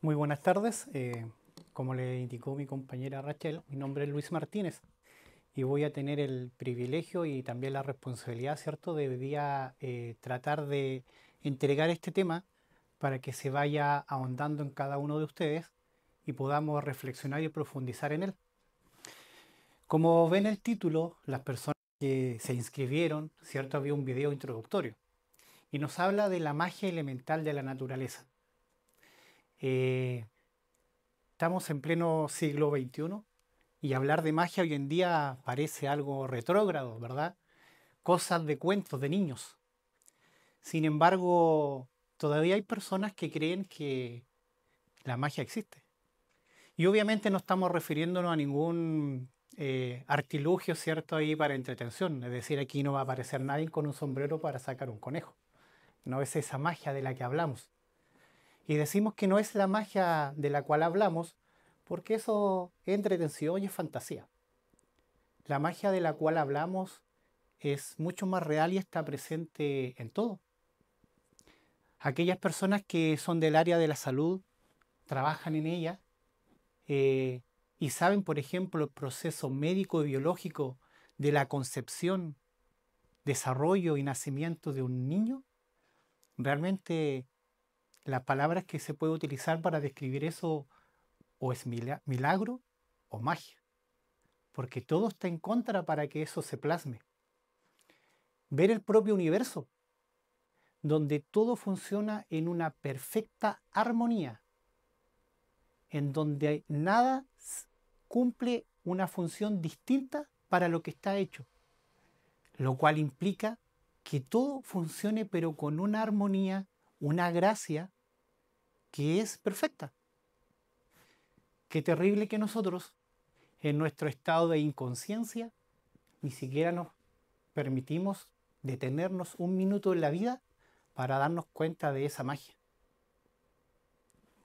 Muy buenas tardes. Como le indicó mi compañera Rachel, mi nombre es Luis Martínez y voy a tener el privilegio y también la responsabilidad, ¿cierto?, de hoy día tratar de entregar este tema para que se vaya ahondando en cada uno de ustedes y podamos reflexionar y profundizar en él. Como ven el título, las personas que se inscribieron, ¿cierto?, había un video introductorio y nos habla de la magia elemental de la naturaleza. Eh, Estamos en pleno siglo XXI y hablar de magia hoy en día parece algo retrógrado, ¿verdad? Cosas de cuentos de niños. Sin embargo, todavía hay personas que creen que la magia existe. Y obviamente no estamos refiriéndonos a ningún artilugio, ¿cierto? Ahí para entretención. Es decir, aquí no va a aparecer nadie con un sombrero para sacar un conejo. No es esa magia de la que hablamos. Y decimos que no es la magia de la cual hablamos porque eso es entretención y es fantasía. La magia de la cual hablamos es mucho más real y está presente en todo. Aquellas personas que son del área de la salud, trabajan en ella eh, y saben, por ejemplo, el proceso médico y biológico de la concepción, desarrollo y nacimiento de un niño, realmente las palabras que se puede utilizar para describir eso o es milagro o magia, porque todo está en contra para que eso se plasme. Ver el propio universo, donde todo funciona en una perfecta armonía, en donde nada cumple una función distinta para lo que está hecho, lo cual implica que todo funcione pero con una armonía, una gracia que es perfecta. Qué terrible que nosotros, en nuestro estado de inconsciencia, ni siquiera nos permitimos detenernos un minuto en la vida para darnos cuenta de esa magia.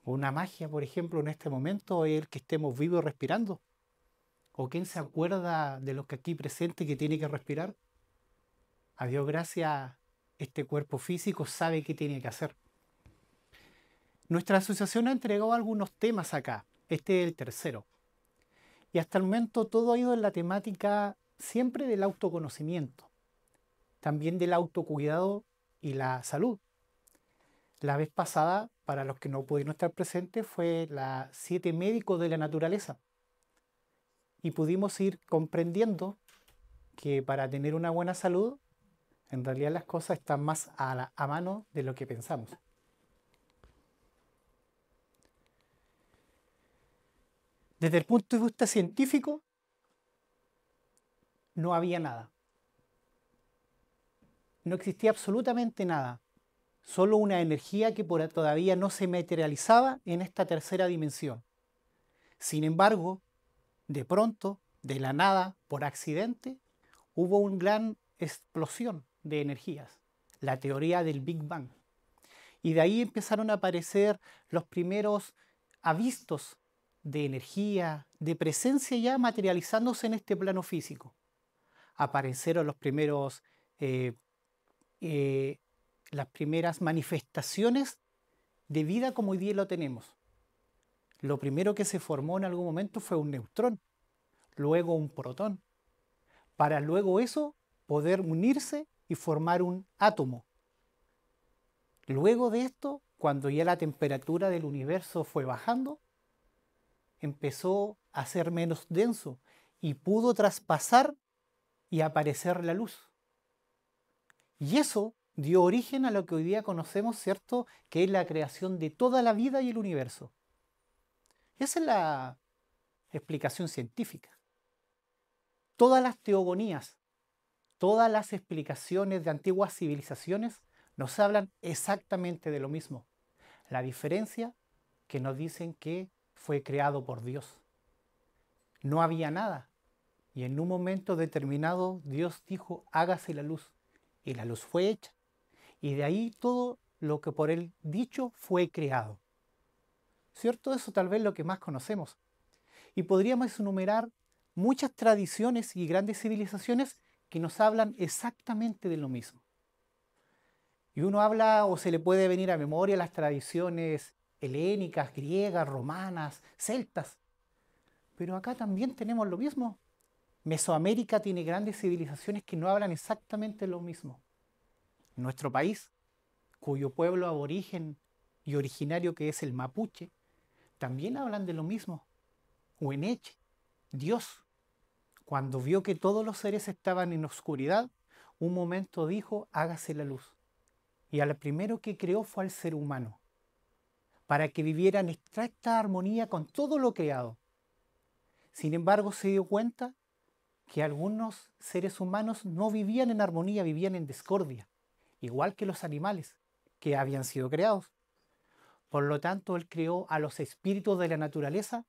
Una magia, por ejemplo, en este momento es el que estemos vivos respirando. ¿O quién se acuerda de los que aquí presentes que tiene que respirar? A Dios gracias, este cuerpo físico sabe qué tiene que hacer. Nuestra asociación ha entregado algunos temas acá. Este es el tercero. Y hasta el momento todo ha ido en la temática siempre del autoconocimiento, también del autocuidado y la salud. La vez pasada, para los que no pudieron estar presentes, fue la 7 médicos de la naturaleza. Y pudimos ir comprendiendo que para tener una buena salud, en realidad las cosas están más a mano de lo que pensamos. Desde el punto de vista científico, no había nada. No existía absolutamente nada. Solo una energía que todavía no se materializaba en esta tercera dimensión. Sin embargo, de pronto, de la nada, por accidente, hubo una gran explosión de energías, la teoría del Big Bang. Y de ahí empezaron a aparecer los primeros avistos de energía, de presencia ya materializándose en este plano físico. Aparecieron los primeros, eh, eh, las primeras manifestaciones de vida como hoy día lo tenemos. Lo primero que se formó en algún momento fue un neutrón, luego un protón, para luego eso poder unirse y formar un átomo. Luego de esto, cuando ya la temperatura del universo fue bajando, empezó a ser menos denso y pudo traspasar y aparecer la luz. Y eso dio origen a lo que hoy día conocemos, ¿cierto?, que es la creación de toda la vida y el universo. Esa es la explicación científica. Todas las teogonías, todas las explicaciones de antiguas civilizaciones nos hablan exactamente de lo mismo. La diferencia que nos dicen que fue creado por Dios. No había nada. Y en un momento determinado Dios dijo, hágase la luz. Y la luz fue hecha. Y de ahí todo lo que por él dicho fue creado. ¿Cierto? Eso tal vez es lo que más conocemos. Y podríamos enumerar muchas tradiciones y grandes civilizaciones que nos hablan exactamente de lo mismo. Y uno habla o se le puede venir a memoria las tradiciones helénicas, griegas, romanas, celtas. Pero acá también tenemos lo mismo. Mesoamérica tiene grandes civilizaciones que no hablan exactamente lo mismo. Nuestro país, cuyo pueblo aborigen y originario que es el mapuche, también hablan de lo mismo. Hueneche, Dios, cuando vio que todos los seres estaban en oscuridad, un momento dijo, hágase la luz. Y al primero que creó fue al ser humano, para que viviera en estricta armonía con todo lo creado. Sin embargo, se dio cuenta que algunos seres humanos no vivían en armonía, vivían en discordia, igual que los animales que habían sido creados. Por lo tanto, Él creó a los espíritus de la naturaleza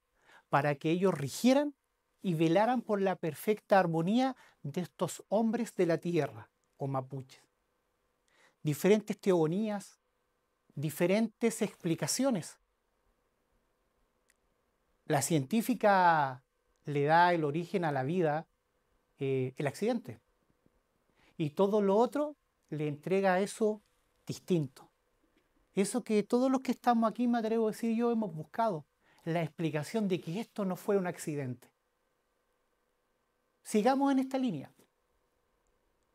para que ellos rigieran y velaran por la perfecta armonía de estos hombres de la tierra, o mapuches. Diferentes teogonías, diferentes explicaciones. La científica le da el origen a la vida, el accidente, y todo lo otro le entrega eso distinto. Eso que todos los que estamos aquí, me atrevo a decir yo, hemos buscado, la explicación de que esto no fue un accidente. Sigamos en esta línea.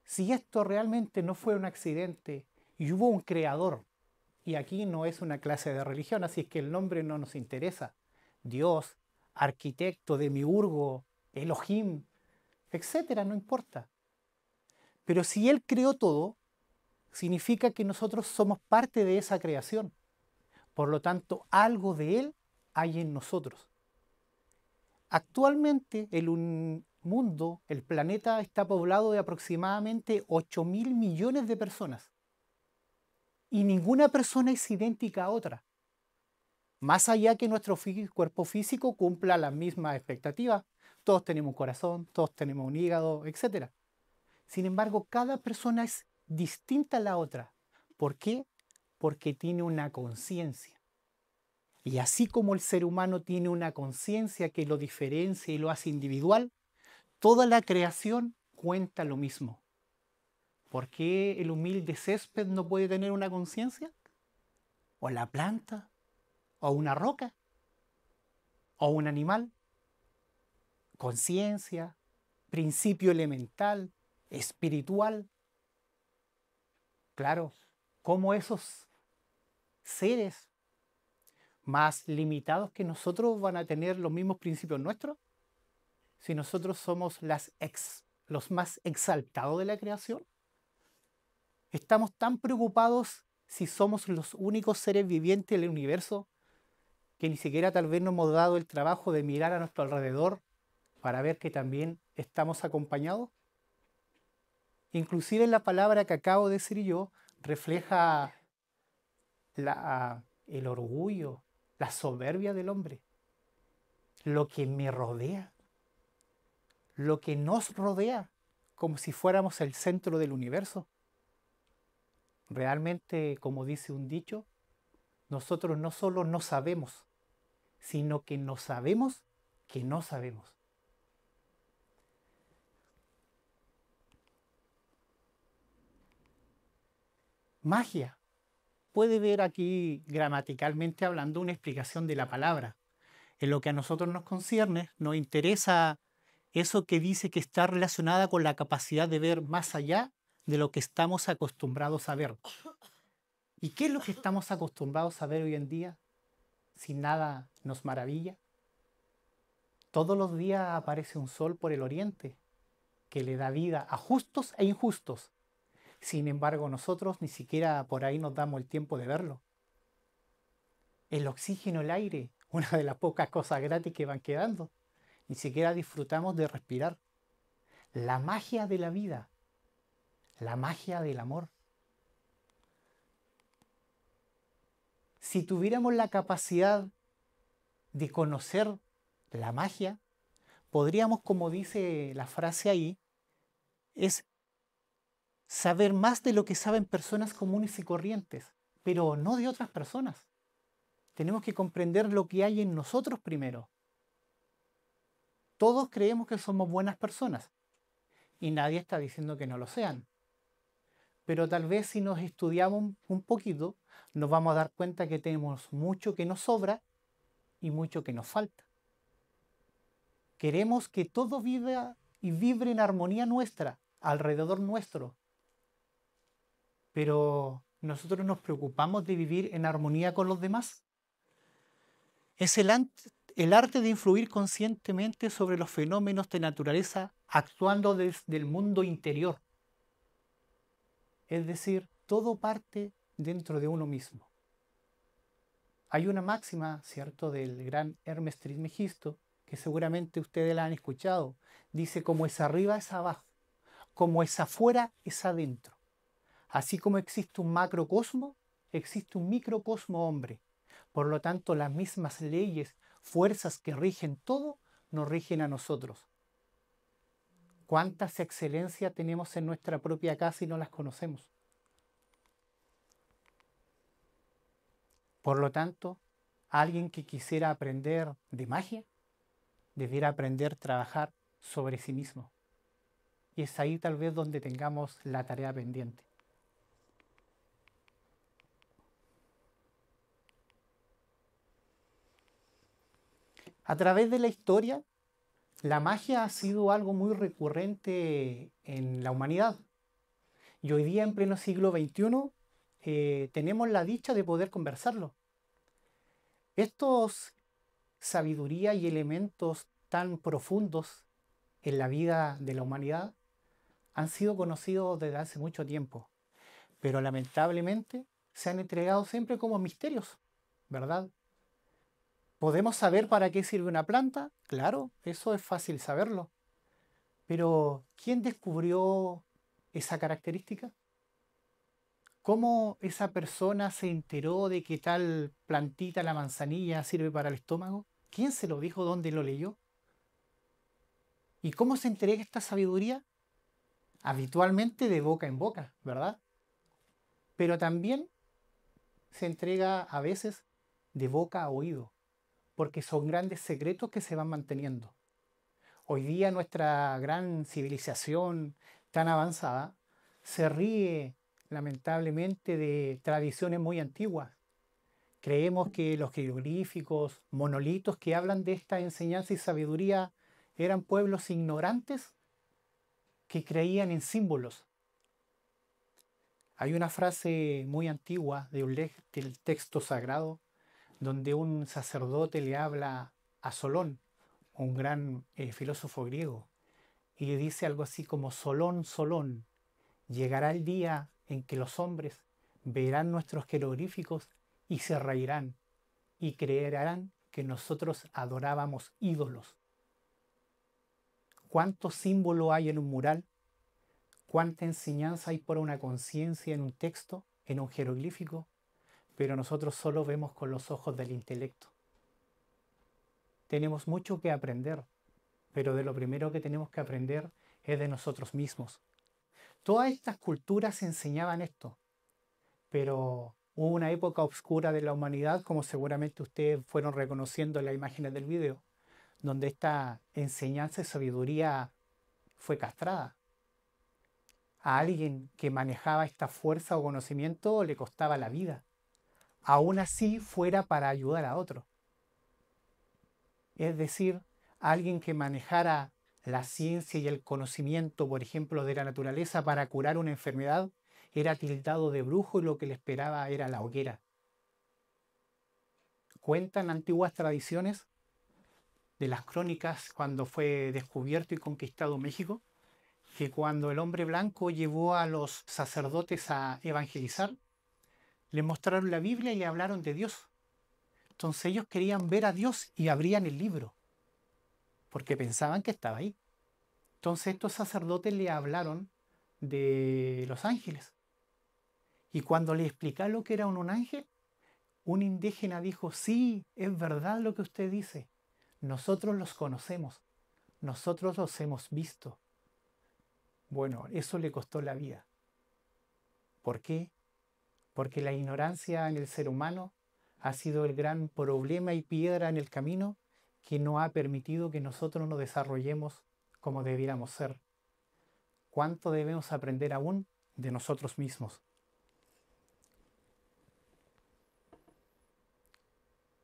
Si esto realmente no fue un accidente y hubo un creador, y aquí no es una clase de religión, así es que el nombre no nos interesa, Dios, arquitecto, demiurgo, Elohim, etcétera, no importa. Pero si Él creó todo, significa que nosotros somos parte de esa creación. Por lo tanto, algo de Él hay en nosotros. Actualmente el mundo, el planeta, está poblado de aproximadamente 8.000 millones de personas. Y ninguna persona es idéntica a otra. Más allá que nuestro cuerpo físico cumpla las mismas expectativas. Todos tenemos un corazón, todos tenemos un hígado, etc. Sin embargo, cada persona es distinta a la otra. ¿Por qué? Porque tiene una conciencia. Y así como el ser humano tiene una conciencia que lo diferencia y lo hace individual, toda la creación cuenta lo mismo. ¿Por qué el humilde césped no puede tener una conciencia? ¿O la planta? ¿O una roca? ¿O un animal? Conciencia, principio elemental, espiritual. Claro, ¿cómo esos seres más limitados que nosotros van a tener los mismos principios nuestros? Si nosotros somos los más exaltados de la creación. Estamos tan preocupados si somos los únicos seres vivientes del universo que ni siquiera tal vez nos hemos dado el trabajo de mirar a nuestro alrededor para ver que también estamos acompañados. Inclusive la palabra que acabo de decir yo refleja el orgullo, la soberbia del hombre, lo que me rodea, lo que nos rodea, como si fuéramos el centro del universo. Realmente, como dice un dicho, nosotros no solo no sabemos, sino que no sabemos que no sabemos. Magia. Puede ver aquí, gramaticalmente hablando, una explicación de la palabra. En lo que a nosotros nos concierne, nos interesa eso que dice que está relacionada con la capacidad de ver más allá de lo que estamos acostumbrados a ver. ¿Y qué es lo que estamos acostumbrados a ver hoy en día? Si nada nos maravilla. Todos los días aparece un sol por el oriente que le da vida a justos e injustos. Sin embargo, nosotros ni siquiera por ahí nos damos el tiempo de verlo. El oxígeno, el aire, una de las pocas cosas gratis que van quedando. Ni siquiera disfrutamos de respirar. La magia de la vida, la magia del amor. Si tuviéramos la capacidad de conocer la magia, podríamos, como dice la frase ahí, es saber más de lo que saben personas comunes y corrientes, pero no de otras personas. Tenemos que comprender lo que hay en nosotros primero. Todos creemos que somos buenas personas y nadie está diciendo que no lo sean. pero tal vez si nos estudiamos un poquito, nos vamos a dar cuenta que tenemos mucho que nos sobra y mucho que nos falta. Queremos que todo viva y vibre en armonía nuestra, alrededor nuestro, pero nosotros nos preocupamos de vivir en armonía con los demás. Es el arte de influir conscientemente sobre los fenómenos de naturaleza actuando desde el mundo interior. Es decir, todo parte dentro de uno mismo. Hay una máxima, ¿cierto?, del gran Hermes Trismegisto, que seguramente ustedes la han escuchado. Dice, como es arriba es abajo, como es afuera es adentro. Así como existe un macrocosmo, existe un microcosmo hombre. Por lo tanto, las mismas leyes, fuerzas que rigen todo, nos rigen a nosotros. ¿Cuántas excelencias tenemos en nuestra propia casa y no las conocemos? Por lo tanto, alguien que quisiera aprender de magia, debiera aprender a trabajar sobre sí mismo. Y es ahí tal vez donde tengamos la tarea pendiente. A través de la historia, la magia ha sido algo muy recurrente en la humanidad. Y hoy día, en pleno siglo XXI, tenemos la dicha de poder conversarlo. Estos sabiduría y elementos tan profundos en la vida de la humanidad han sido conocidos desde hace mucho tiempo, pero lamentablemente se han entregado siempre como misterios, ¿verdad? ¿Podemos saber para qué sirve una planta? Claro, eso es fácil saberlo. Pero ¿quién descubrió esa característica? ¿Cómo esa persona se enteró de que tal plantita, la manzanilla, sirve para el estómago? ¿Quién se lo dijo? ¿Dónde lo leyó? ¿Y cómo se entrega esta sabiduría? Habitualmente de boca en boca, ¿verdad? Pero también se entrega a veces de boca a oído, porque son grandes secretos que se van manteniendo. Hoy día nuestra gran civilización tan avanzada se ríe lamentablemente de tradiciones muy antiguas. Creemos que los jeroglíficos, monolitos que hablan de esta enseñanza y sabiduría eran pueblos ignorantes que creían en símbolos. Hay una frase muy antigua del texto sagrado donde un sacerdote le habla a Solón, un gran filósofo griego, y le dice algo así como: Solón, Solón, llegará el día en que los hombres verán nuestros jeroglíficos y se reirán y creerán que nosotros adorábamos ídolos. ¿Cuánto símbolo hay en un mural? ¿Cuánta enseñanza hay por una conciencia en un texto, en un jeroglífico? Pero nosotros solo vemos con los ojos del intelecto. Tenemos mucho que aprender, pero de lo primero que tenemos que aprender es de nosotros mismos. Todas estas culturas enseñaban esto, pero hubo una época oscura de la humanidad, como seguramente ustedes fueron reconociendo en las imágenes del video, donde esta enseñanza y sabiduría fue castrada. A alguien que manejaba esta fuerza o conocimiento le costaba la vida, aún así fuera para ayudar a otro. Es decir, alguien que manejara la ciencia y el conocimiento, por ejemplo, de la naturaleza para curar una enfermedad, era tildado de brujo y lo que le esperaba era la hoguera. Cuentan antiguas tradiciones de las crónicas cuando fue descubierto y conquistado México, que cuando el hombre blanco llevó a los sacerdotes a evangelizar, le mostraron la Biblia y le hablaron de Dios. Entonces ellos querían ver a Dios y abrían el libro, porque pensaban que estaba ahí. Entonces estos sacerdotes le hablaron de los ángeles. Y cuando le explicaron lo que era un ángel, un indígena dijo: sí, es verdad lo que usted dice. Nosotros los conocemos. Nosotros los hemos visto. Bueno, eso le costó la vida. ¿Por qué? Porque la ignorancia en el ser humano ha sido el gran problema y piedra en el camino que no ha permitido que nosotros nos desarrollemos como debiéramos ser. ¿Cuánto debemos aprender aún? de nosotros mismos.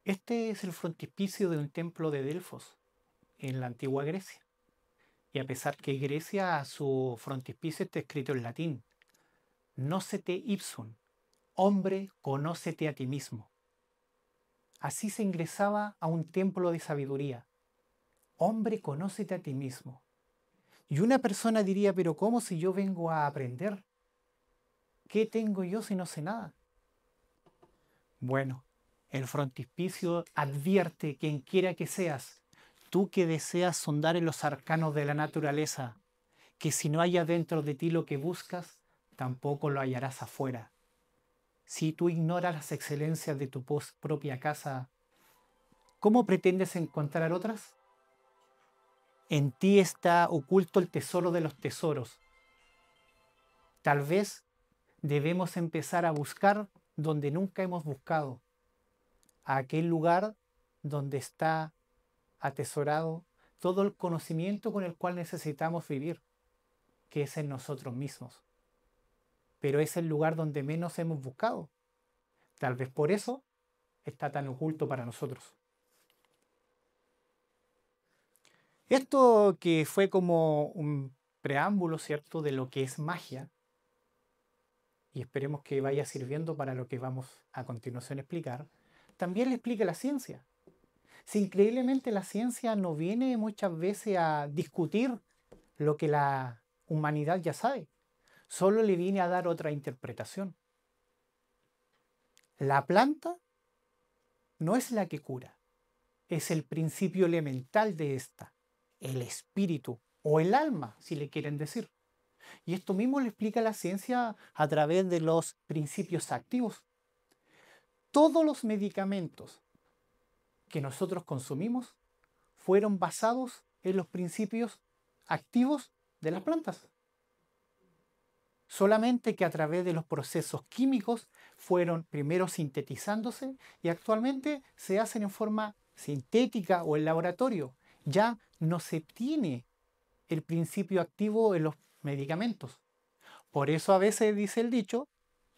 Este es el frontispicio de un templo de Delfos, en la antigua Grecia. Y a pesar que Grecia, su frontispicio está escrito en latín, Nocete ipsum, hombre, conócete a ti mismo. Así se ingresaba a un templo de sabiduría. Hombre, conócete a ti mismo. Y una persona diría, pero ¿cómo si yo vengo a aprender? ¿Qué tengo yo si no sé nada? Bueno, el frontispicio advierte, quien quiera que seas, tú que deseas sondar en los arcanos de la naturaleza, que si no hay adentro de ti lo que buscas, tampoco lo hallarás afuera. Si tú ignoras las excelencias de tu propia casa, ¿cómo pretendes encontrar otras? En ti está oculto el tesoro de los tesoros. Tal vez debemos empezar a buscar donde nunca hemos buscado, a aquel lugar donde está atesorado todo el conocimiento con el cual necesitamos vivir, que es en nosotros mismos. Pero es el lugar donde menos hemos buscado. Tal vez por eso está tan oculto para nosotros. Esto que fue como un preámbulo, ¿cierto?, de lo que es magia, y esperemos que vaya sirviendo para lo que vamos a continuación a explicar, también le explica la ciencia. Si increíblemente la ciencia no viene muchas veces a discutir lo que la humanidad ya sabe, solo le viene a dar otra interpretación. La planta no es la que cura, es el principio elemental de esta, el espíritu o el alma, si le quieren decir. Y esto mismo le explica la ciencia a través de los principios activos. Todos los medicamentos que nosotros consumimos fueron basados en los principios activos de las plantas. Solamente que a través de los procesos químicos fueron primero sintetizándose y actualmente se hacen en forma sintética o en laboratorio. Ya no se tiene el principio activo en los medicamentos. Por eso a veces dice el dicho,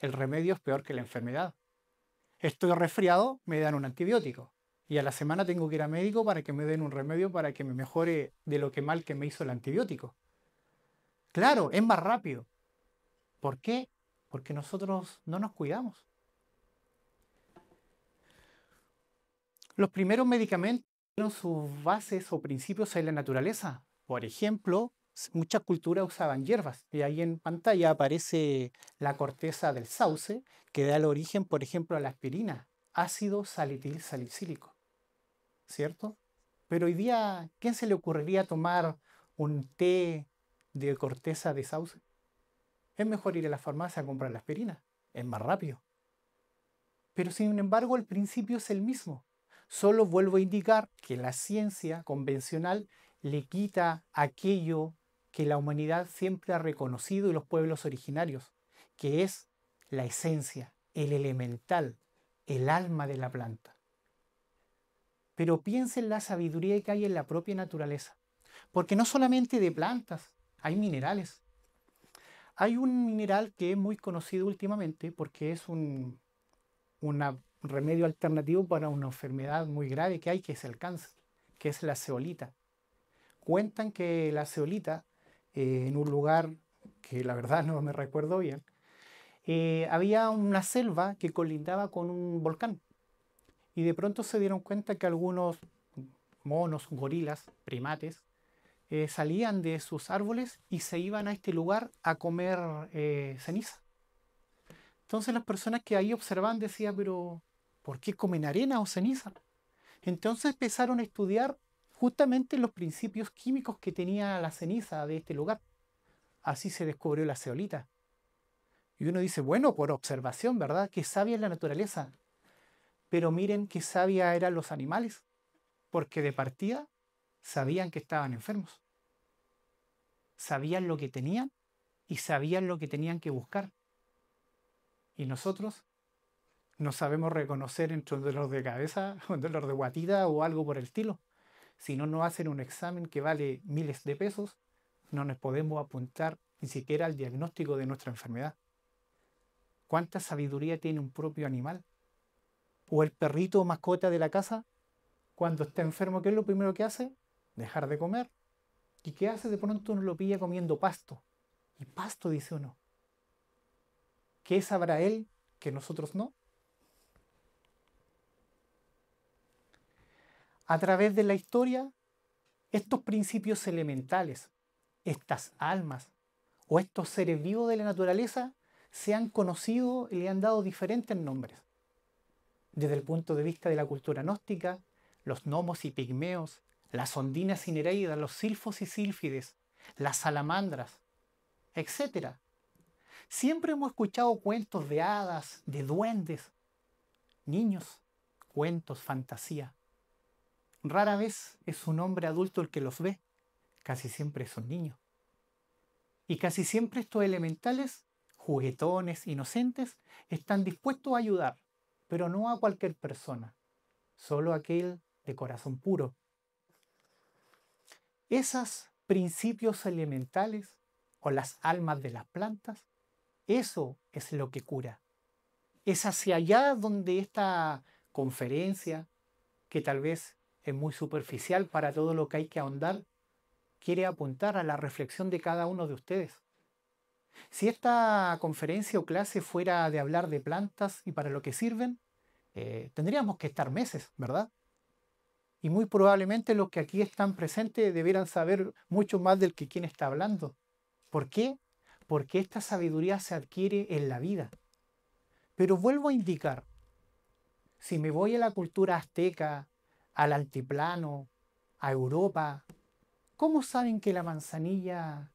el remedio es peor que la enfermedad. Estoy resfriado, me dan un antibiótico. Y a la semana tengo que ir al médico para que me den un remedio para que me mejore de lo que mal que me hizo el antibiótico. Claro, es más rápido. ¿Por qué? Porque nosotros no nos cuidamos. Los primeros medicamentos tuvieron sus bases o principios en la naturaleza. Por ejemplo, muchas culturas usaban hierbas. Y ahí en pantalla aparece la corteza del sauce, que da el origen, por ejemplo, a la aspirina, ácido salitil salicílico. ¿Cierto? Pero hoy día, ¿quién se le ocurriría tomar un té de corteza de sauce? Es mejor ir a la farmacia a comprar la aspirina. Es más rápido. Pero sin embargo, el principio es el mismo. Solo vuelvo a indicar que la ciencia convencional le quita aquello que la humanidad siempre ha reconocido y los pueblos originarios, que es la esencia, el elemental, el alma de la planta. Pero piensa en la sabiduría que hay en la propia naturaleza. Porque no solamente de plantas, hay minerales. Hay un mineral que es muy conocido últimamente porque es un remedio alternativo para una enfermedad muy grave que hay, que es el cáncer, que es la zeolita. Cuentan que la zeolita, en un lugar que la verdad no me recuerdo bien, había una selva que colindaba con un volcán. Y de pronto se dieron cuenta que algunos monos, gorilas, primates, salían de sus árboles y se iban a este lugar a comer ceniza. Entonces las personas que ahí observaban decían, pero ¿por qué comen arena o ceniza? Entonces empezaron a estudiar justamente los principios químicos que tenía la ceniza de este lugar. Así se descubrió la zeolita. Y uno dice, bueno, por observación, ¿verdad? Qué sabia es la naturaleza. Pero miren qué sabia eran los animales, porque de partida sabían que estaban enfermos. Sabían lo que tenían y sabían lo que tenían que buscar. Y nosotros no sabemos reconocer entre un dolor de cabeza, un dolor de guatita o algo por el estilo. Si no nos hacen un examen que vale miles de pesos, no nos podemos apuntar ni siquiera el diagnóstico de nuestra enfermedad. ¿Cuánta sabiduría tiene un propio animal? O el perrito mascota de la casa, cuando está enfermo, ¿qué es lo primero que hace? Dejar de comer. ¿Y qué hace? De pronto uno lo pilla comiendo pasto. Y pasto, dice uno. ¿Qué sabrá él que nosotros no? A través de la historia, estos principios elementales, estas almas o estos seres vivos de la naturaleza se han conocido y le han dado diferentes nombres. Desde el punto de vista de la cultura gnóstica, los gnomos y pigmeos, las ondinas y nereidas, los silfos y sílfides, las salamandras, etc. Siempre hemos escuchado cuentos de hadas, de duendes, niños, cuentos, fantasía. Rara vez es un hombre adulto el que los ve, casi siempre son niños. Y casi siempre estos elementales, juguetones, inocentes, están dispuestos a ayudar, pero no a cualquier persona, solo a aquel de corazón puro. Esos principios elementales o las almas de las plantas, eso es lo que cura. Es hacia allá donde esta conferencia, que tal vez es muy superficial para todo lo que hay que ahondar, quiere apuntar a la reflexión de cada uno de ustedes. Si esta conferencia o clase fuera de hablar de plantas y para lo que sirven, tendríamos que estar meses, ¿verdad? Y muy probablemente los que aquí están presentes debieran saber mucho más del que quien está hablando. ¿Por qué? Porque esta sabiduría se adquiere en la vida. Pero vuelvo a indicar, si me voy a la cultura azteca, al altiplano, a Europa, ¿cómo saben que la manzanilla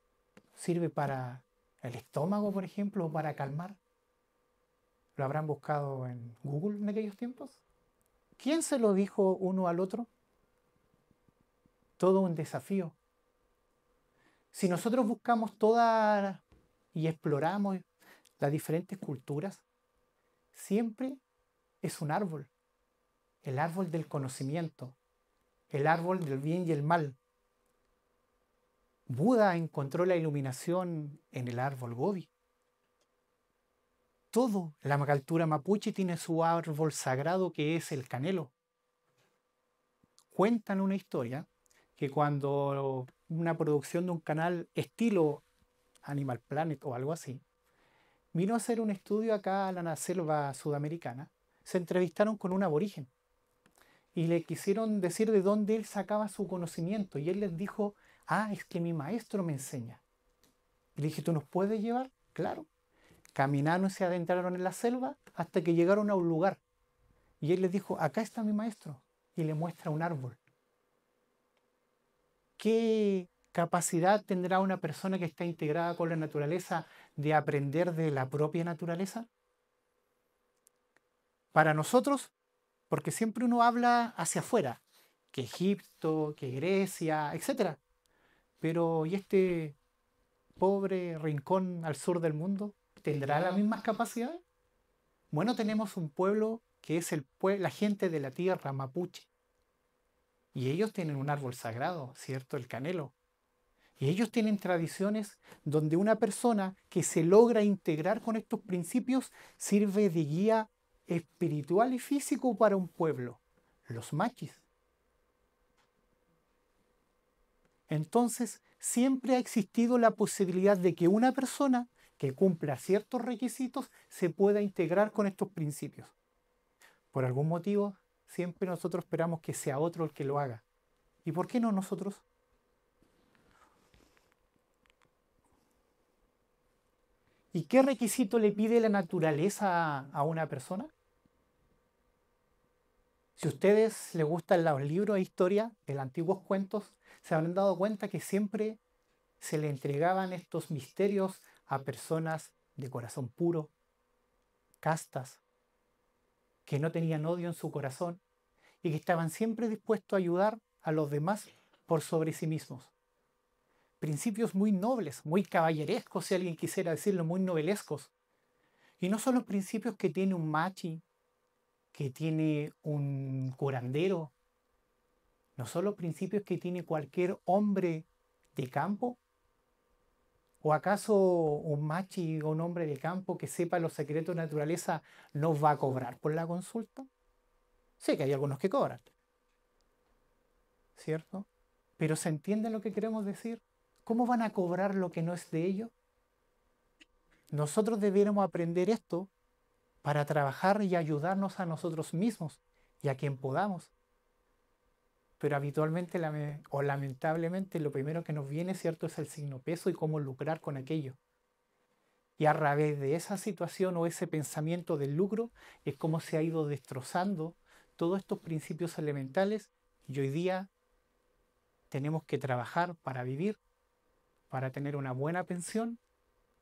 sirve para el estómago, por ejemplo, o para calmar? ¿Lo habrán buscado en Google en aquellos tiempos? ¿Quién se lo dijo uno al otro? Todo un desafío. Si nosotros buscamos todas y exploramos las diferentes culturas, siempre es un árbol, el árbol del conocimiento, el árbol del bien y el mal. Buda encontró la iluminación en el árbol Bodhi. Todo la cultura mapuche tiene su árbol sagrado que es el canelo. Cuentan una historia que cuando una producción de un canal estilo Animal Planet o algo así, vino a hacer un estudio acá a la selva sudamericana, se entrevistaron con un aborigen y le quisieron decir de dónde él sacaba su conocimiento y él les dijo, es que mi maestro me enseña. Y le dije, ¿tú nos puedes llevar? Claro. Caminaron y se adentraron en la selva hasta que llegaron a un lugar y él les dijo, acá está mi maestro, y le muestra un árbol. ¿Qué capacidad tendrá una persona que está integrada con la naturaleza de aprender de la propia naturaleza? Para nosotros, porque siempre uno habla hacia afuera, que Egipto, que Grecia, etc. Pero ¿y este pobre rincón al sur del mundo? ¿Tendrá las mismas capacidades? Bueno, tenemos un pueblo que es la gente de la tierra mapuche. Y ellos tienen un árbol sagrado, ¿cierto? El canelo. Y ellos tienen tradiciones donde una persona que se logra integrar con estos principios sirve de guía espiritual y físico para un pueblo, los maquis. Entonces, siempre ha existido la posibilidad de que una persona que cumpla ciertos requisitos se pueda integrar con estos principios. Por algún motivo, siempre nosotros esperamos que sea otro el que lo haga. ¿Y por qué no nosotros? ¿Y qué requisito le pide la naturaleza a una persona? Si a ustedes les gustan los libros de historia, de los antiguos cuentos, se habrán dado cuenta que siempre se le entregaban estos misterios a personas de corazón puro, castas, que no tenían odio en su corazón y que estaban siempre dispuestos a ayudar a los demás por sobre sí mismos. Principios muy nobles, muy caballerescos, si alguien quisiera decirlo, muy novelescos. Y no son los principios que tiene un machi, que tiene un curandero, no son los principios que tiene cualquier hombre de campo, ¿O acaso un machi o un hombre de campo que sepa los secretos de naturaleza nos va a cobrar por la consulta? Sé que hay algunos que cobran, ¿cierto? Pero ¿se entiende lo que queremos decir? ¿Cómo van a cobrar lo que no es de ellos? Nosotros debiéramos aprender esto para trabajar y ayudarnos a nosotros mismos y a quien podamos. Pero habitualmente o lamentablemente lo primero que nos viene, ¿cierto?, es el signo peso y cómo lucrar con aquello. Y a través de esa situación o ese pensamiento del lucro es como se ha ido destrozando todos estos principios elementales y hoy día tenemos que trabajar para vivir, para tener una buena pensión,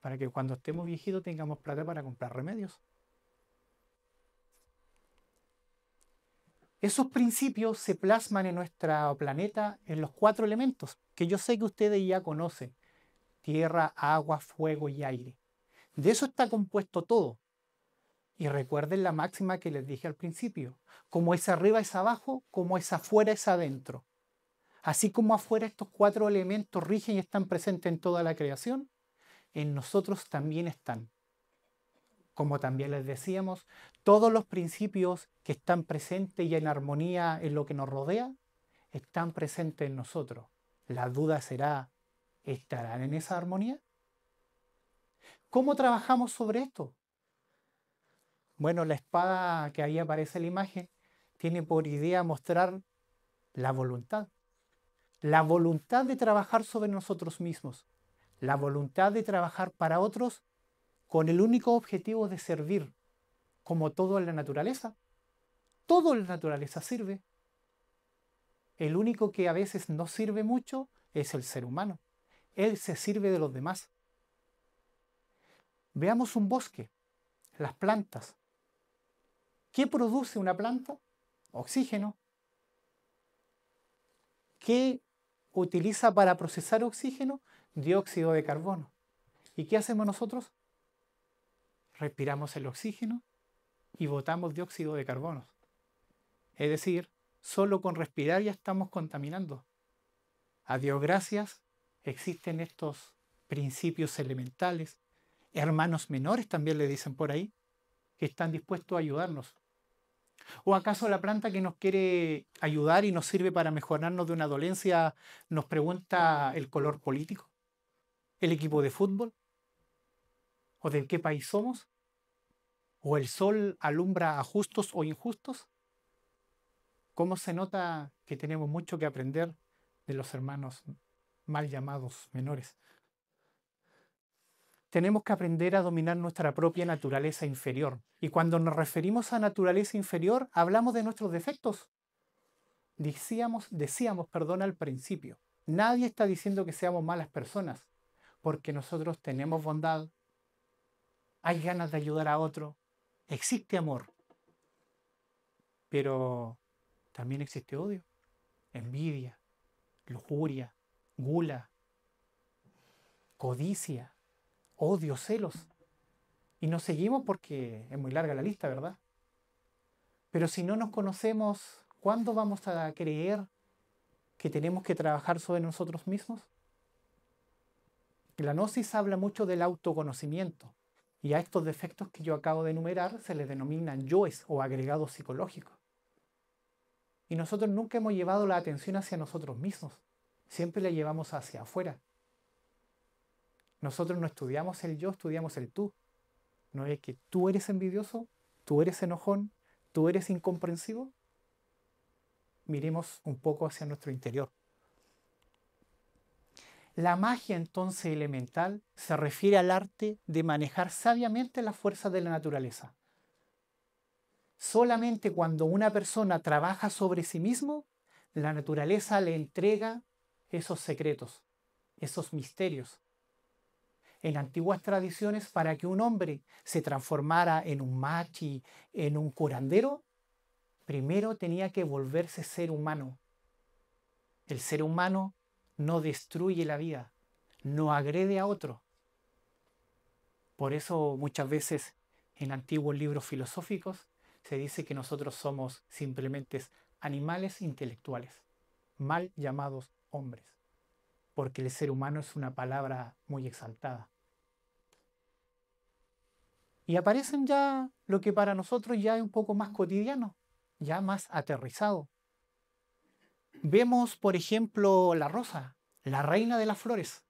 para que cuando estemos viejitos tengamos plata para comprar remedios. Esos principios se plasman en nuestro planeta en los 4 elementos, que yo sé que ustedes ya conocen: tierra, agua, fuego y aire. De eso está compuesto todo. Y recuerden la máxima que les dije al principio: como es arriba es abajo, como es afuera es adentro. Así como afuera estos 4 elementos rigen y están presentes en toda la creación, en nosotros también están. Como también les decíamos, todos los principios que están presentes y en armonía en lo que nos rodea, están presentes en nosotros. La duda será, ¿estarán en esa armonía? ¿Cómo trabajamos sobre esto? Bueno, la espada que ahí aparece en la imagen tiene por idea mostrar la voluntad. La voluntad de trabajar sobre nosotros mismos. La voluntad de trabajar para otros con el único objetivo de servir, como todo en la naturaleza. Todo en la naturaleza sirve. El único que a veces no sirve mucho es el ser humano. Él se sirve de los demás. Veamos un bosque, las plantas. ¿Qué produce una planta? Oxígeno. ¿Qué utiliza para procesar oxígeno? Dióxido de carbono. ¿Y qué hacemos nosotros? Respiramos el oxígeno y botamos dióxido de carbono. Es decir, solo con respirar ya estamos contaminando. A Dios gracias, existen estos principios elementales, hermanos menores también le dicen por ahí, que están dispuestos a ayudarnos. ¿O acaso la planta que nos quiere ayudar y nos sirve para mejorarnos de una dolencia nos pregunta el color político, el equipo de fútbol, o de qué país somos? ¿O el sol alumbra a justos o injustos? ¿Cómo se nota que tenemos mucho que aprender de los hermanos mal llamados menores? Tenemos que aprender a dominar nuestra propia naturaleza inferior. Y cuando nos referimos a naturaleza inferior, hablamos de nuestros defectos. Decíamos, perdón, al principio. Nadie está diciendo que seamos malas personas, porque nosotros tenemos bondad, hay ganas de ayudar a otro, existe amor, pero también existe odio, envidia, lujuria, gula, codicia, odio, celos. Y nos seguimos porque es muy larga la lista, ¿verdad? Pero si no nos conocemos, ¿cuándo vamos a creer que tenemos que trabajar sobre nosotros mismos? La gnosis habla mucho del autoconocimiento, y a estos defectos que yo acabo de enumerar se les denominan yoes o agregados psicológicos. Y nosotros nunca hemos llevado la atención hacia nosotros mismos, siempre la llevamos hacia afuera. Nosotros no estudiamos el yo, estudiamos el tú. ¿No es que tú eres envidioso? ¿Tú eres enojón? ¿Tú eres incomprensivo? Miremos un poco hacia nuestro interior. La magia entonces elemental se refiere al arte de manejar sabiamente las fuerzas de la naturaleza. Solamente cuando una persona trabaja sobre sí mismo, la naturaleza le entrega esos secretos, esos misterios. En antiguas tradiciones, para que un hombre se transformara en un machi, en un curandero, primero tenía que volverse ser humano. El ser humano no destruye la vida, no agrede a otro. Por eso muchas veces en antiguos libros filosóficos se dice que nosotros somos simplemente animales intelectuales, mal llamados hombres. porque el ser humano es una palabra muy exaltada. Y aparecen ya lo que para nosotros ya es un poco más cotidiano, ya más aterrizado. Vemos, por ejemplo, la rosa, la reina de las flores.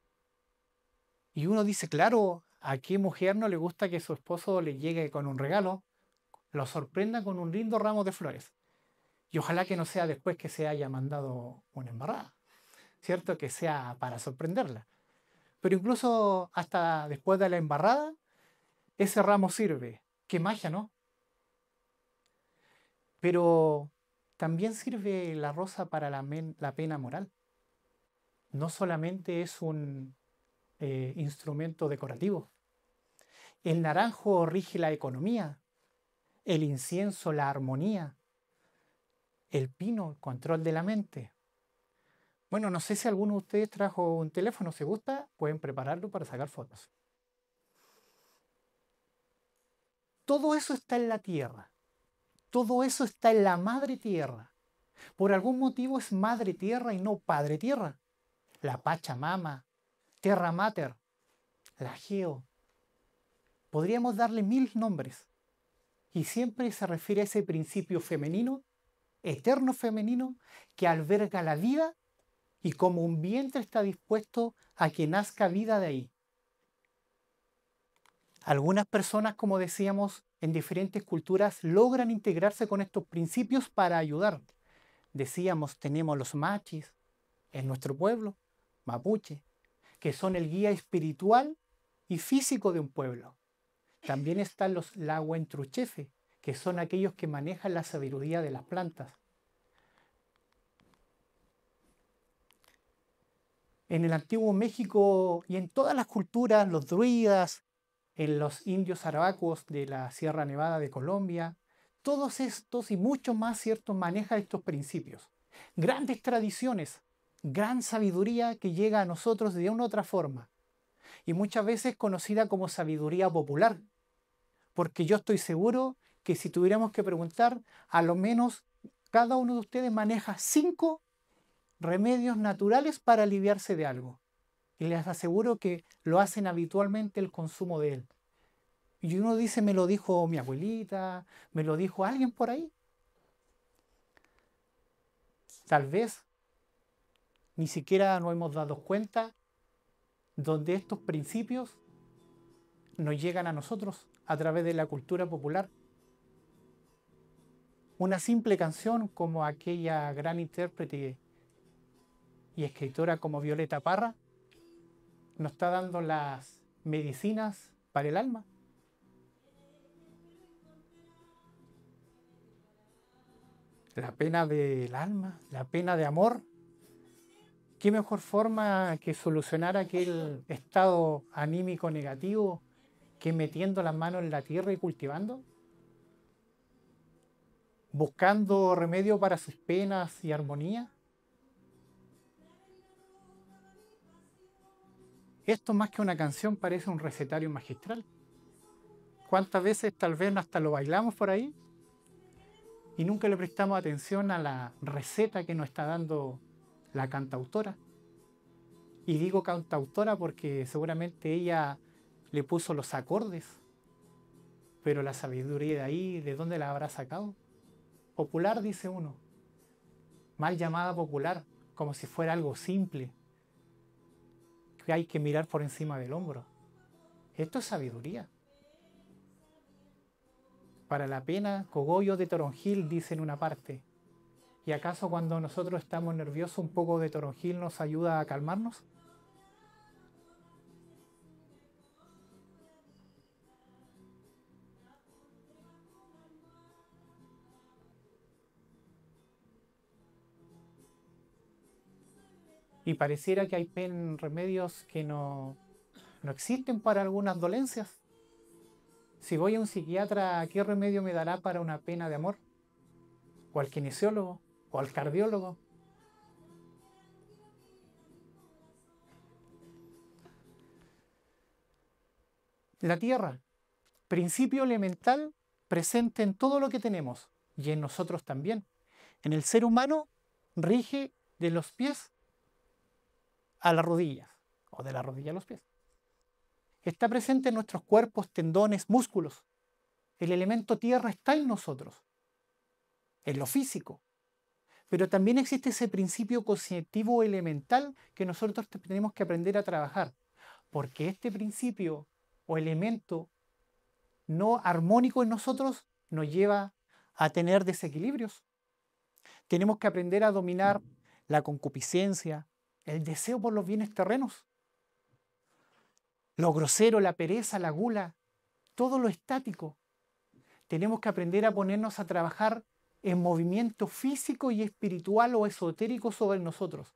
Y uno dice, claro, ¿a qué mujer no le gusta que su esposo le llegue con un regalo, lo sorprenda con un lindo ramo de flores? Y ojalá que no sea después que se haya mandado una embarrada, ¿cierto? Que sea para sorprenderla. Pero incluso hasta después de la embarrada, ese ramo sirve. Qué magia, ¿no? Pero también sirve la rosa para la pena moral. No solamente es un instrumento decorativo. El naranjo rige la economía, el incienso la armonía, el pino el control de la mente. Bueno, no sé si alguno de ustedes trajo un teléfono, si gusta, pueden prepararlo para sacar fotos. Todo eso está en la tierra, todo eso está en la madre tierra. Por algún motivo es madre tierra y no padre tierra. La Pachamama, Terra Mater, la Geo. Podríamos darle mil nombres. Y siempre se refiere a ese principio femenino, eterno femenino, que alberga la vida y como un vientre está dispuesto a que nazca vida de ahí. Algunas personas, como decíamos, en diferentes culturas logran integrarse con estos principios para ayudar. Decíamos, tenemos los machis en nuestro pueblo, mapuche, que son el guía espiritual y físico de un pueblo. También están los lahuentruchefe, que son aquellos que manejan la sabiduría de las plantas. En el antiguo México y en todas las culturas, los druidas, en los indios arahuacos de la Sierra Nevada de Colombia, todos estos y muchos más, ¿cierto?, manejan estos principios. Grandes tradiciones, gran sabiduría que llega a nosotros de una u otra forma. Y muchas veces conocida como sabiduría popular. Porque yo estoy seguro que si tuviéramos que preguntar, a lo menos cada uno de ustedes maneja 5 remedios naturales para aliviarse de algo. Y les aseguro que lo hacen habitualmente el consumo de él. Y uno dice, me lo dijo mi abuelita, me lo dijo alguien por ahí. Tal vez ni siquiera nos hemos dado cuenta donde estos principios nos llegan a nosotros a través de la cultura popular. Una simple canción como aquella gran intérprete y escritora como Violeta Parra nos está dando las medicinas para el alma. La pena del alma, la pena de amor. ¿Qué mejor forma que solucionar aquel estado anímico negativo que metiendo las manos en la tierra y cultivando? Buscando remedio para sus penas y armonía. Esto más que una canción parece un recetario magistral. ¿Cuántas veces tal vez hasta lo bailamos por ahí? Y nunca le prestamos atención a la receta que nos está dando la cantautora. Y digo cantautora porque seguramente ella le puso los acordes. Pero la sabiduría de ahí, ¿de dónde la habrá sacado? Popular, dice uno. Mal llamada popular, como si fuera algo simple, que hay que mirar por encima del hombro. Esto es sabiduría. Para la pena, cogollo de toronjil, dice en una parte. ¿Y acaso cuando nosotros estamos nerviosos un poco de toronjil nos ayuda a calmarnos? Y pareciera que hay remedios que no existen para algunas dolencias. Si voy a un psiquiatra, ¿qué remedio me dará para una pena de amor? ¿O al kinesiólogo? ¿O al cardiólogo? La tierra, principio elemental presente en todo lo que tenemos y en nosotros también. En el ser humano rige de los pies a las rodillas o de la rodilla a los pies. Está presente en nuestros cuerpos, tendones, músculos. El elemento tierra está en nosotros, en lo físico. Pero también existe ese principio constitutivo elemental que nosotros tenemos que aprender a trabajar. Porque este principio o elemento no armónico en nosotros nos lleva a tener desequilibrios. Tenemos que aprender a dominar la concupiscencia, el deseo por los bienes terrenos, lo grosero, la pereza, la gula, todo lo estático. Tenemos que aprender a ponernos a trabajar en movimiento físico y espiritual o esotérico sobre nosotros.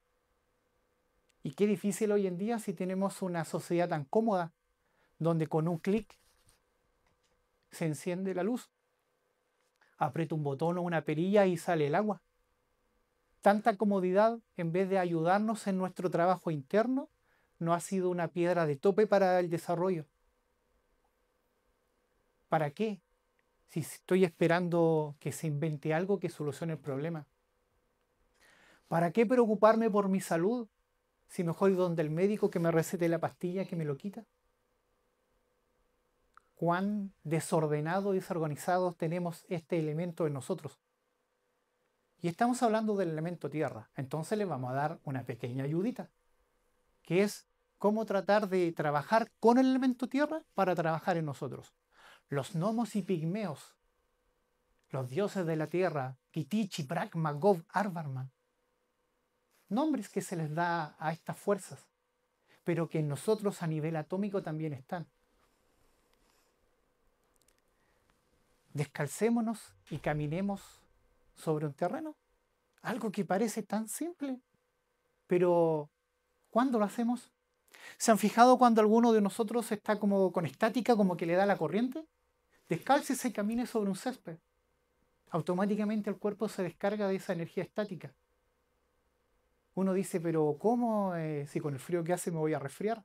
Y qué difícil hoy en día si tenemos una sociedad tan cómoda, donde con un clic se enciende la luz, aprieta un botón o una perilla y sale el agua. Tanta comodidad, en vez de ayudarnos en nuestro trabajo interno, no ha sido una piedra de tope para el desarrollo. ¿Para qué? Si estoy esperando que se invente algo que solucione el problema. ¿Para qué preocuparme por mi salud si mejor ir donde el médico que me recete la pastilla que me lo quita? ¿Cuán desordenados y desorganizados tenemos este elemento en nosotros? Y estamos hablando del elemento tierra. Entonces le vamos a dar una pequeña ayudita, que es cómo tratar de trabajar con el elemento tierra para trabajar en nosotros. Los gnomos y pigmeos, los dioses de la tierra, Kitichi, Brahma, Gov, Arvarman, nombres que se les da a estas fuerzas, pero que en nosotros a nivel atómico también están. Descalcémonos y caminemos sobre un terreno. Algo que parece tan simple, pero ¿cuándo lo hacemos? ¿Se han fijado cuando alguno de nosotros está como con estática, como que le da la corriente? Descálcese y camine sobre un césped. Automáticamente el cuerpo se descarga de esa energía estática. Uno dice, pero ¿cómo? Si con el frío que hace me voy a resfriar.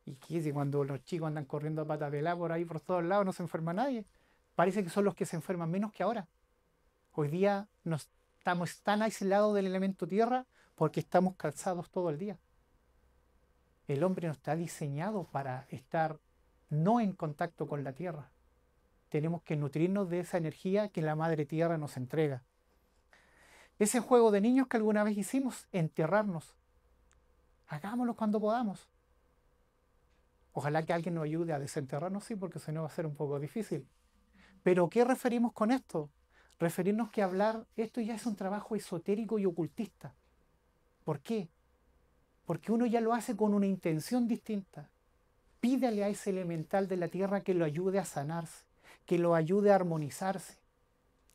¿Y qué? Si cuando los chicos andan corriendo a pata pelá por ahí por todos lados no se enferma nadie. Parece que son los que se enferman menos que ahora. Hoy día nos estamos tan aislados del elemento tierra porque estamos calzados todo el día. El hombre no está diseñado para estar no en contacto con la tierra. Tenemos que nutrirnos de esa energía que la madre tierra nos entrega. Ese juego de niños que alguna vez hicimos, enterrarnos, hagámoslo cuando podamos. Ojalá que alguien nos ayude a desenterrarnos, sí, porque si no va a ser un poco difícil. Pero ¿qué referimos con esto? Referirnos que hablar, esto ya es un trabajo esotérico y ocultista. ¿Por qué? Porque uno ya lo hace con una intención distinta. Pídale a ese elemental de la tierra que lo ayude a sanarse, que lo ayude a armonizarse.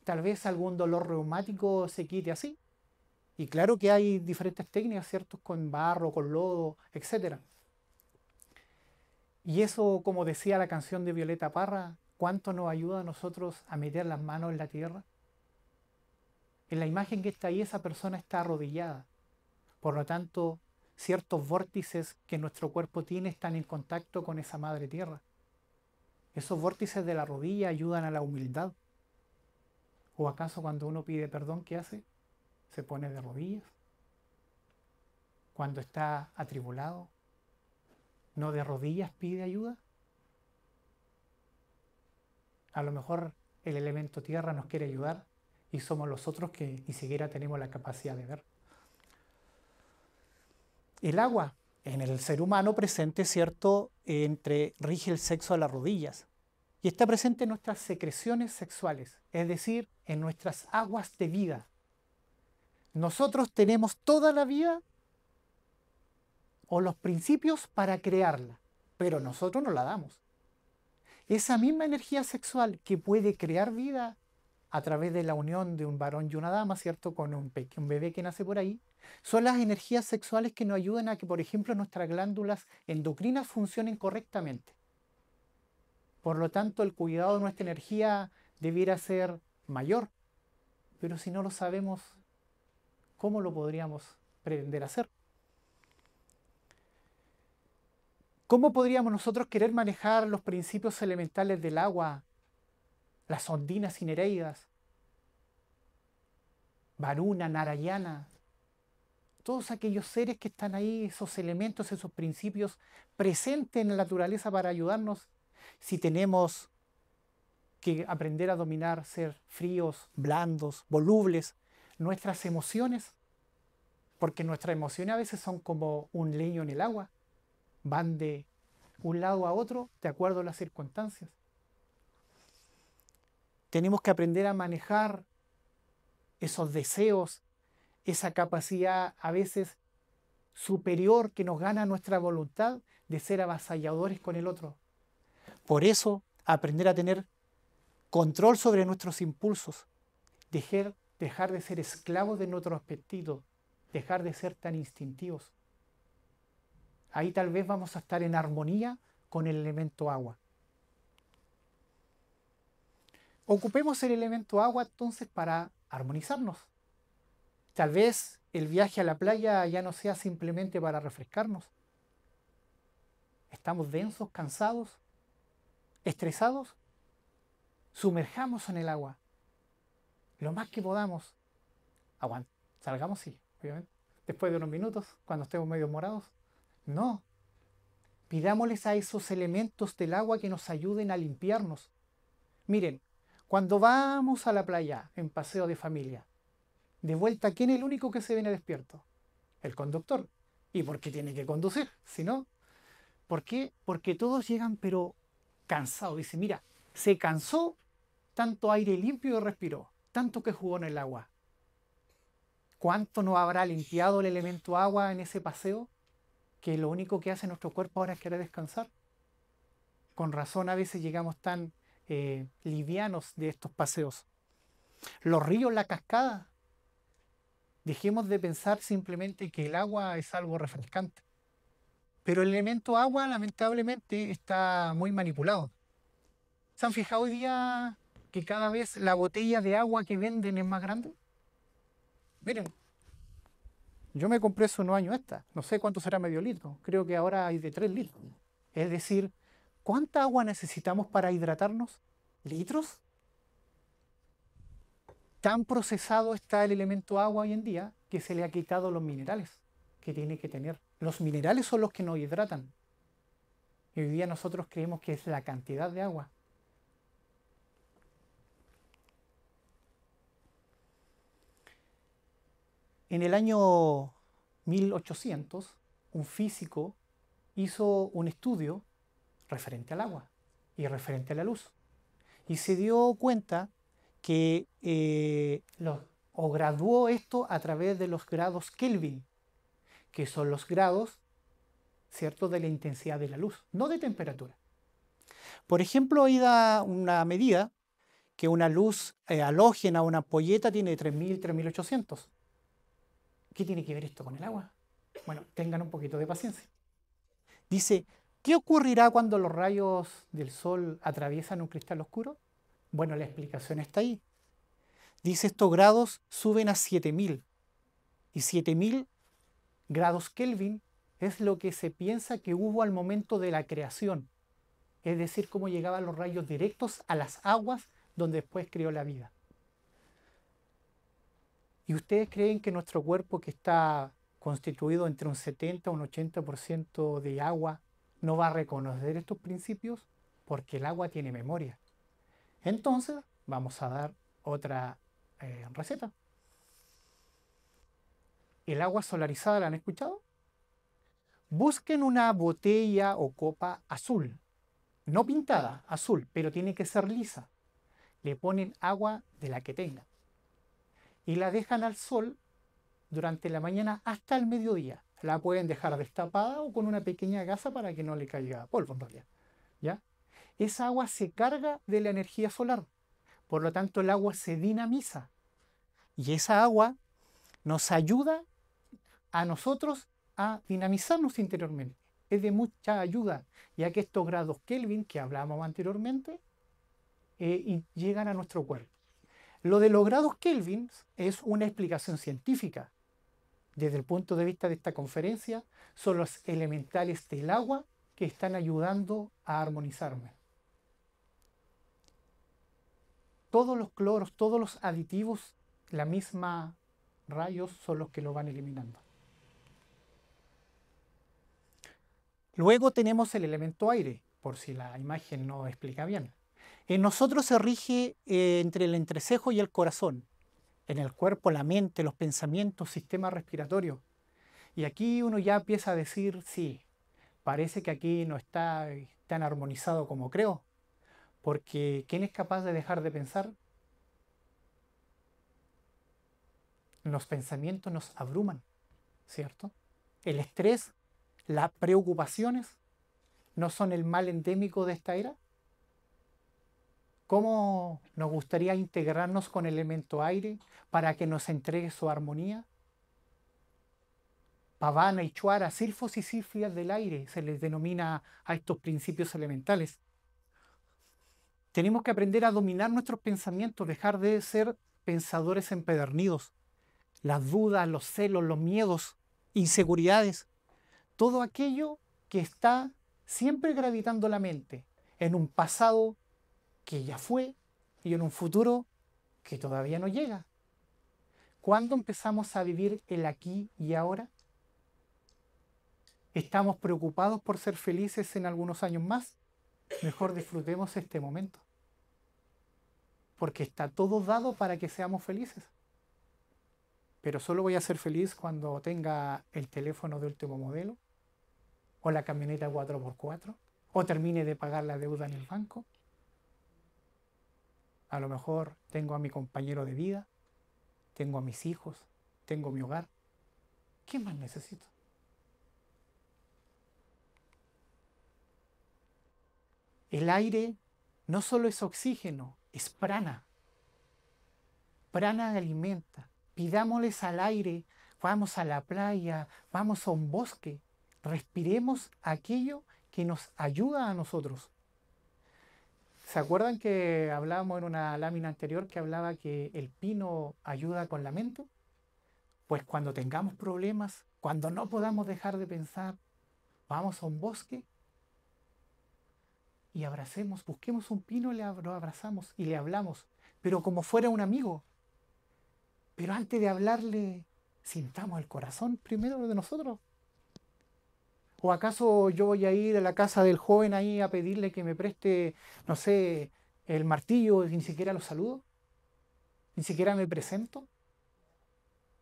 Tal vez algún dolor reumático se quite así. Y claro que hay diferentes técnicas, ¿cierto? Con barro, con lodo, etc. Y eso, como decía la canción de Violeta Parra, ¿cuánto nos ayuda a nosotros a meter las manos en la tierra? En la imagen que está ahí, esa persona está arrodillada. Por lo tanto, ciertos vórtices que nuestro cuerpo tiene están en contacto con esa madre tierra. Esos vórtices de la rodilla ayudan a la humildad. ¿O acaso cuando uno pide perdón, qué hace? Se pone de rodillas. Cuando está atribulado, ¿no de rodillas pide ayuda? A lo mejor el elemento tierra nos quiere ayudar y somos los otros que ni siquiera tenemos la capacidad de ver. El agua en el ser humano presente, ¿cierto?, rige el sexo a las rodillas y está presente en nuestras secreciones sexuales, es decir, en nuestras aguas de vida. Nosotros tenemos toda la vida o los principios para crearla, pero nosotros no la damos. Esa misma energía sexual que puede crear vida a través de la unión de un varón y una dama, ¿cierto?, con un bebé que nace por ahí, son las energías sexuales que nos ayudan a que, por ejemplo, nuestras glándulas endocrinas funcionen correctamente. Por lo tanto, el cuidado de nuestra energía debiera ser mayor, pero si no lo sabemos, ¿cómo lo podríamos pretender hacer? ¿Cómo podríamos nosotros querer manejar los principios elementales del agua, las ondinas y nereidas, Varuna, Narayana, todos aquellos seres que están ahí, esos elementos, esos principios presentes en la naturaleza para ayudarnos, si tenemos que aprender a dominar, ser fríos, blandos, volubles, nuestras emociones, porque nuestras emociones a veces son como un leño en el agua, van de un lado a otro de acuerdo a las circunstancias. Tenemos que aprender a manejar esos deseos, esa capacidad a veces superior que nos gana nuestra voluntad de ser avasalladores con el otro. Por eso, aprender a tener control sobre nuestros impulsos, dejar de ser esclavos de nuestro apetito, dejar de ser tan instintivos. Ahí tal vez vamos a estar en armonía con el elemento agua. Ocupemos el elemento agua entonces para armonizarnos. Tal vez el viaje a la playa ya no sea simplemente para refrescarnos. ¿Estamos densos, cansados, estresados? Sumerjamos en el agua lo más que podamos. Salgamos, sí, obviamente. Después de unos minutos, cuando estemos medio morados. No. Pidámosles a esos elementos del agua que nos ayuden a limpiarnos. Miren, cuando vamos a la playa en paseo de familia, de vuelta, ¿quién es el único que se viene despierto? El conductor. ¿Y por qué tiene que conducir? Si no, ¿por qué? Porque todos llegan pero cansados. Dice, mira, se cansó, tanto aire limpio respiró, tanto que jugó en el agua. ¿Cuánto nos habrá limpiado el elemento agua en ese paseo? Que lo único que hace nuestro cuerpo ahora es querer descansar. Con razón a veces llegamos tan livianos de estos paseos. Los ríos, la cascada. Dejemos de pensar simplemente que el agua es algo refrescante. Pero el elemento agua, lamentablemente, está muy manipulado. ¿Se han fijado hoy día que cada vez la botella de agua que venden es más grande? Miren, yo me compré hace unos años esta. No sé cuánto será medio litro. Creo que ahora hay de 3 litros. Es decir, ¿cuánta agua necesitamos para hidratarnos? ¿Litros? Tan procesado está el elemento agua hoy en día que se le ha quitado los minerales que tiene que tener. Los minerales son los que nos hidratan. Y hoy día nosotros creemos que es la cantidad de agua. En el año 1800, un físico hizo un estudio referente al agua y referente a la luz. Y se dio cuenta que graduó esto a través de los grados Kelvin, que son los grados, ¿cierto?, de la intensidad de la luz, no de temperatura. Por ejemplo, ahí da una medida que una luz halógena, una ampolleta, tiene 3000, 3800. ¿Qué tiene que ver esto con el agua? Bueno, tengan un poquito de paciencia. Dice, ¿qué ocurrirá cuando los rayos del sol atraviesan un cristal oscuro? Bueno, la explicación está ahí. Dice, estos grados suben a 7000. Y 7000 grados Kelvin es lo que se piensa que hubo al momento de la creación. Es decir, cómo llegaban los rayos directos a las aguas donde después creó la vida. ¿Y ustedes creen que nuestro cuerpo, que está constituido entre un 70 y un 80% de agua, no va a reconocer estos principios? Porque el agua tiene memoria. Entonces, vamos a dar otra receta. ¿El agua solarizada la han escuchado? Busquen una botella o copa azul, no pintada, azul, pero tiene que ser lisa. Le ponen agua de la que tengan y la dejan al sol durante la mañana hasta el mediodía. La pueden dejar destapada o con una pequeña gasa para que no le caiga polvo en realidad, ¿ya? Esa agua se carga de la energía solar, por lo tanto el agua se dinamiza y esa agua nos ayuda a nosotros a dinamizarnos interiormente. Es de mucha ayuda, ya que estos grados Kelvin que hablábamos anteriormente llegan a nuestro cuerpo. Lo de los grados Kelvin es una explicación científica. Desde el punto de vista de esta conferencia, son los elementales del agua que están ayudando a armonizarme. Todos los cloros, todos los aditivos, la misma rayos son los que lo van eliminando. Luego tenemos el elemento aire, por si la imagen no explica bien. En nosotros se rige entre el entrecejo y el corazón. En el cuerpo, la mente, los pensamientos, sistema respiratorio. Y aquí uno ya empieza a decir, sí, parece que aquí no está tan armonizado como creo. Porque ¿quién es capaz de dejar de pensar? Los pensamientos nos abruman, ¿cierto? El estrés, las preocupaciones, ¿no son el mal endémico de esta era? ¿Cómo nos gustaría integrarnos con el elemento aire para que nos entregue su armonía? Pavana y Chuara, silfos y silfias del aire, se les denomina a estos principios elementales. Tenemos que aprender a dominar nuestros pensamientos, dejar de ser pensadores empedernidos. Las dudas, los celos, los miedos, inseguridades, todo aquello que está siempre gravitando la mente en un pasado que ya fue y en un futuro que todavía no llega. ¿Cuándo empezamos a vivir el aquí y ahora? ¿Estamos preocupados por ser felices en algunos años más? Mejor disfrutemos este momento, porque está todo dado para que seamos felices. Pero solo voy a ser feliz cuando tenga el teléfono de último modelo, o la camioneta 4x4, o termine de pagar la deuda en el banco. A lo mejor tengo a mi compañero de vida, tengo a mis hijos, tengo mi hogar. ¿Qué más necesito? El aire no solo es oxígeno, es prana. Prana alimenta. Pidámosles al aire, vamos a la playa, vamos a un bosque. Respiremos aquello que nos ayuda a nosotros. ¿Se acuerdan que hablábamos en una lámina anterior que hablaba que el pino ayuda con la mente? Pues cuando tengamos problemas, cuando no podamos dejar de pensar, vamos a un bosque y abracemos, busquemos un pino, lo abrazamos y le hablamos, pero como fuera un amigo. Pero antes de hablarle, sintamos el corazón primero de nosotros. ¿O acaso yo voy a ir a la casa del joven ahí a pedirle que me preste, no sé, el martillo y ni siquiera lo saludo? ¿Ni siquiera me presento?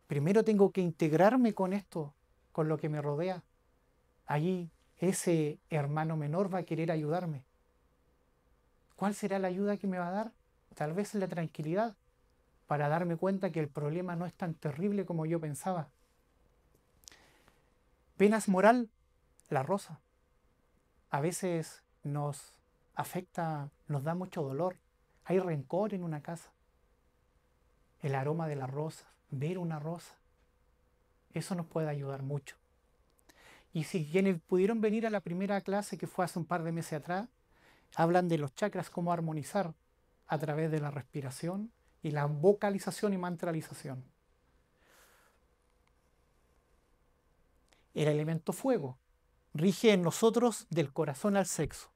Primero tengo que integrarme con esto, con lo que me rodea. Allí ese hermano menor va a querer ayudarme. ¿Cuál será la ayuda que me va a dar? Tal vez la tranquilidad, para darme cuenta que el problema no es tan terrible como yo pensaba. Penas moral, la rosa. A veces nos afecta, nos da mucho dolor. Hay rencor en una casa. El aroma de la rosa, ver una rosa, eso nos puede ayudar mucho. Y si quienes pudieron venir a la primera clase que fue hace un par de meses atrás, hablan de los chakras, cómo armonizar a través de la respiración y la vocalización y mantralización. El elemento fuego rige en nosotros del corazón al sexo.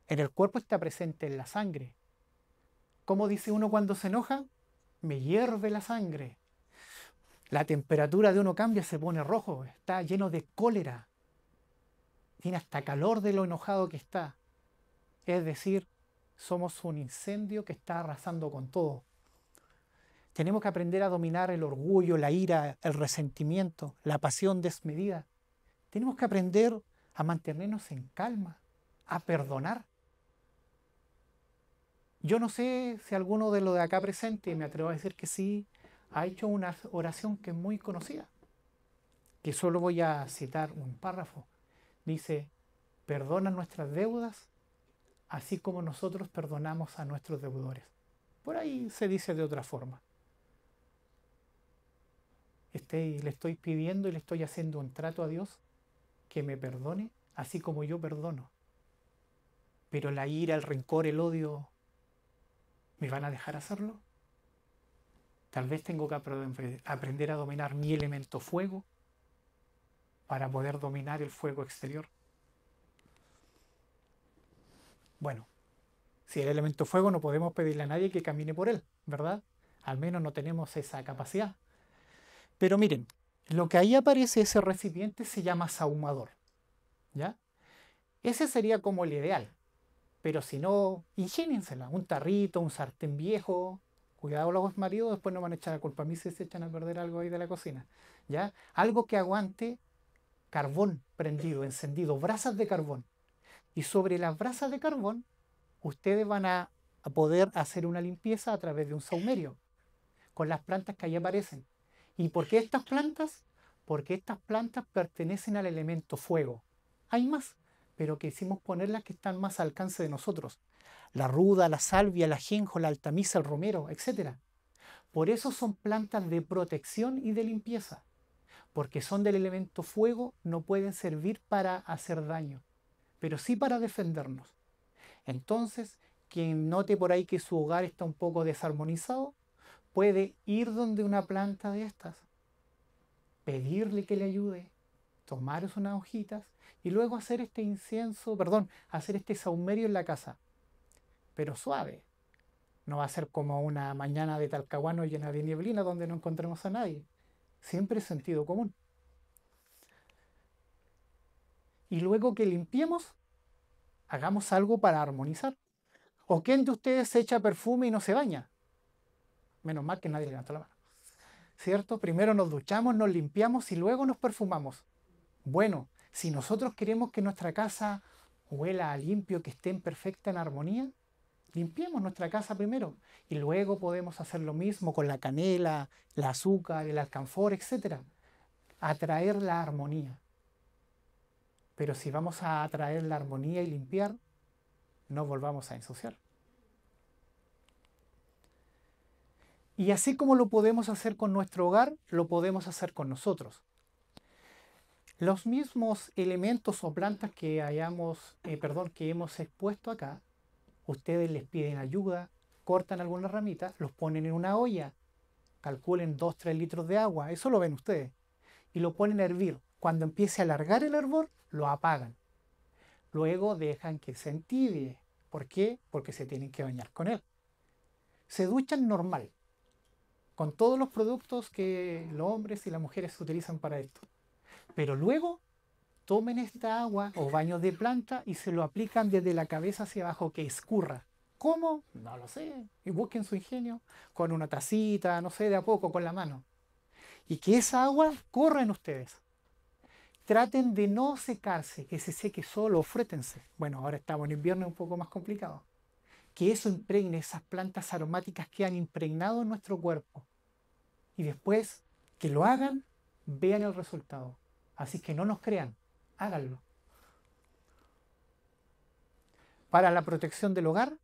En el cuerpo está presente en la sangre. ¿Cómo dice uno cuando se enoja? Me hierve la sangre. La temperatura de uno cambia, se pone rojo, está lleno de cólera. Tiene hasta calor de lo enojado que está. Es decir, somos un incendio que está arrasando con todo. Tenemos que aprender a dominar el orgullo, la ira, el resentimiento, la pasión desmedida. Tenemos que aprender a mantenernos en calma, a perdonar. Yo no sé si alguno de los de acá presente, me atrevo a decir que sí, ha hecho una oración que es muy conocida, que solo voy a citar un párrafo. Dice, perdona nuestras deudas, así como nosotros perdonamos a nuestros deudores. Por ahí se dice de otra forma. Le estoy pidiendo y le estoy haciendo un trato a Dios que me perdone, así como yo perdono. Pero la ira, el rencor, el odio, ¿me van a dejar hacerlo? Tal vez tengo que aprender a dominar mi elemento fuego para poder dominar el fuego exterior. Bueno, si el elemento fuego no podemos pedirle a nadie que camine por él, ¿verdad? Al menos no tenemos esa capacidad. Pero miren, lo que ahí aparece, ese recipiente, se llama sahumador. ¿ya? Ese sería como el ideal. Pero si no, ingéniensela. Un tarrito, un sartén viejo. Cuidado los maridos, después no van a echar la culpa a mí si se echan a perder algo ahí de la cocina. ¿Ya? Algo que aguante carbón prendido, encendido, brasas de carbón. Y sobre las brasas de carbón, ustedes van a poder hacer una limpieza a través de un saumerio, con las plantas que ahí aparecen. ¿Y por qué estas plantas? Porque estas plantas pertenecen al elemento fuego. Hay más, pero quisimos ponerlas que están más al alcance de nosotros. La ruda, la salvia, el ajenjo, la altamisa, el romero, etc. Por eso son plantas de protección y de limpieza. Porque son del elemento fuego, no pueden servir para hacer daño, pero sí para defendernos. Entonces, quien note por ahí que su hogar está un poco desarmonizado, puede ir donde una planta de estas, pedirle que le ayude, tomar unas hojitas y luego hacer este incienso, perdón, hacer este saumerio en la casa, pero suave. No va a ser como una mañana de Talcahuano llena de nieblina donde no encontremos a nadie. Siempre sentido común. Y luego que limpiemos, hagamos algo para armonizar. ¿O quién de ustedes se echa perfume y no se baña? Menos mal que nadie levantó la mano. ¿Cierto? Primero nos duchamos, nos limpiamos y luego nos perfumamos. Bueno, si nosotros queremos que nuestra casa huela a limpio, que esté en perfecta en armonía, limpiemos nuestra casa primero y luego podemos hacer lo mismo con la canela, el azúcar, el alcanfor, etc. Atraer la armonía. Pero si vamos a atraer la armonía y limpiar, no volvamos a ensuciar. Y así como lo podemos hacer con nuestro hogar, lo podemos hacer con nosotros. Los mismos elementos o plantas que que hemos expuesto acá, ustedes les piden ayuda, cortan algunas ramitas, los ponen en una olla, calculen 2-3 litros de agua, eso lo ven ustedes, y lo ponen a hervir. Cuando empiece a alargar el hervor, lo apagan. Luego dejan que se entibie. ¿Por qué? Porque se tienen que bañar con él. Se duchan normal, con todos los productos que los hombres y las mujeres utilizan para esto. Pero luego tomen esta agua o baño de planta y se lo aplican desde la cabeza hacia abajo que escurra. ¿Cómo? No lo sé. Y busquen su ingenio con una tacita, no sé, de a poco, con la mano. Y que esa agua corra en ustedes. Traten de no secarse, que se seque solo, frétense. Bueno, ahora estamos en invierno, es un poco más complicado. Que eso impregne, esas plantas aromáticas que han impregnado en nuestro cuerpo. Y después que lo hagan, vean el resultado. Así que no nos crean, háganlo. Para la protección del hogar,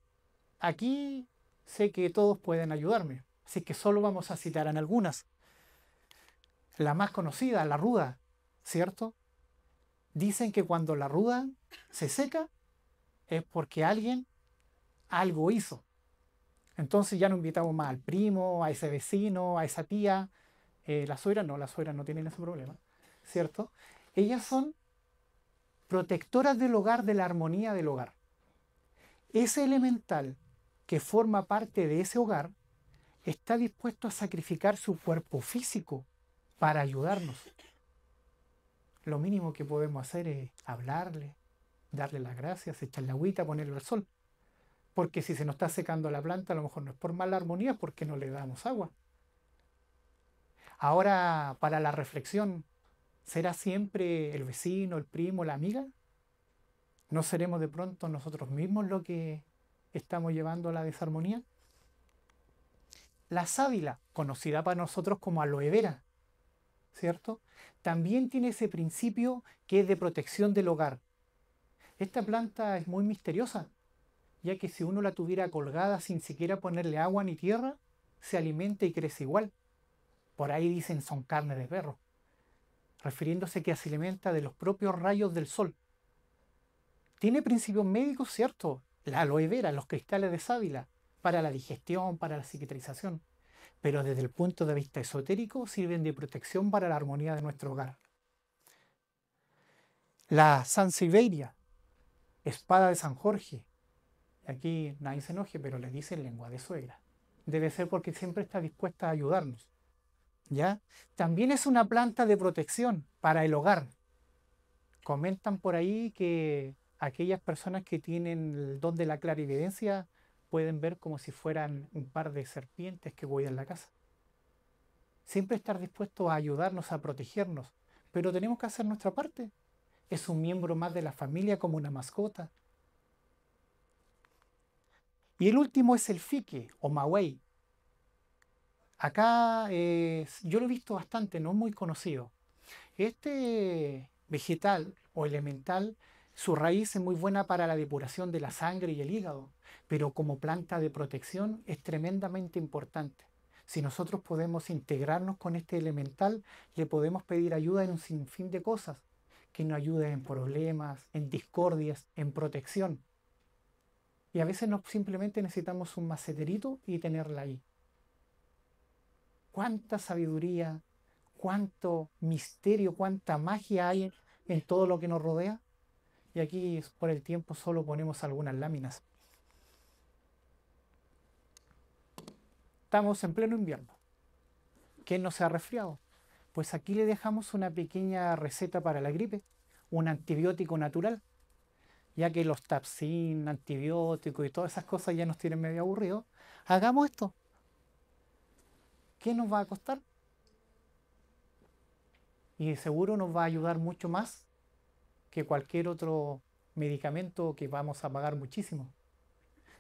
aquí sé que todos pueden ayudarme. Así que solo vamos a citar en algunas. La más conocida, la ruda, ¿cierto? Dicen que cuando la ruda se seca es porque alguien algo hizo. Entonces ya no invitamos más al primo, a ese vecino, a esa tía. La suegra no tienen ese problema, ¿cierto? Ellas son protectoras del hogar, de la armonía del hogar. Ese elemental que forma parte de ese hogar está dispuesto a sacrificar su cuerpo físico para ayudarnos. Lo mínimo que podemos hacer es hablarle, darle las gracias, echarle agüita, ponerlo al sol. Porque si se nos está secando la planta, a lo mejor no es por mala armonía, es porque no le damos agua. Ahora, para la reflexión, ¿será siempre el vecino, el primo, la amiga? ¿No seremos de pronto nosotros mismos lo que estamos llevando a la desarmonía? La sábila, conocida para nosotros como aloe vera, ¿cierto? También tiene ese principio que es de protección del hogar. Esta planta es muy misteriosa, ya que si uno la tuviera colgada sin siquiera ponerle agua ni tierra, se alimenta y crece igual. Por ahí dicen son carne de perro, refiriéndose que se alimenta de los propios rayos del sol. Tiene principios médicos, cierto, la aloe vera, los cristales de sábila, para la digestión, para la cicatrización, pero desde el punto de vista esotérico sirven de protección para la armonía de nuestro hogar. La Sansevieria, espada de San Jorge, aquí nadie se enoje, pero le dicen lengua de suegra. Debe ser porque siempre está dispuesta a ayudarnos. ¿Ya? También es una planta de protección para el hogar. Comentan por ahí que aquellas personas que tienen el don de la clarividencia pueden ver como si fueran un par de serpientes que cuidan la casa. Siempre estar dispuestos a ayudarnos, a protegernos, pero tenemos que hacer nuestra parte. Es un miembro más de la familia como una mascota. Y el último es el fique o maguey. Acá yo lo he visto bastante, no es muy conocido. Este vegetal o elemental, su raíz es muy buena para la depuración de la sangre y el hígado, pero como planta de protección es tremendamente importante. Si nosotros podemos integrarnos con este elemental, le podemos pedir ayuda en un sinfín de cosas, que nos ayude en problemas, en discordias, en protección. Y a veces no simplemente necesitamos un maceterito y tenerla ahí. Cuánta sabiduría, cuánto misterio, cuánta magia hay en todo lo que nos rodea. Y aquí por el tiempo solo ponemos algunas láminas. Estamos en pleno invierno. ¿Quién no se ha resfriado? Pues aquí le dejamos una pequeña receta para la gripe, un antibiótico natural, ya que los Tapsin, antibióticos y todas esas cosas ya nos tienen medio aburridos. Hagamos esto. ¿Qué nos va a costar? Y seguro nos va a ayudar mucho más que cualquier otro medicamento que vamos a pagar muchísimo.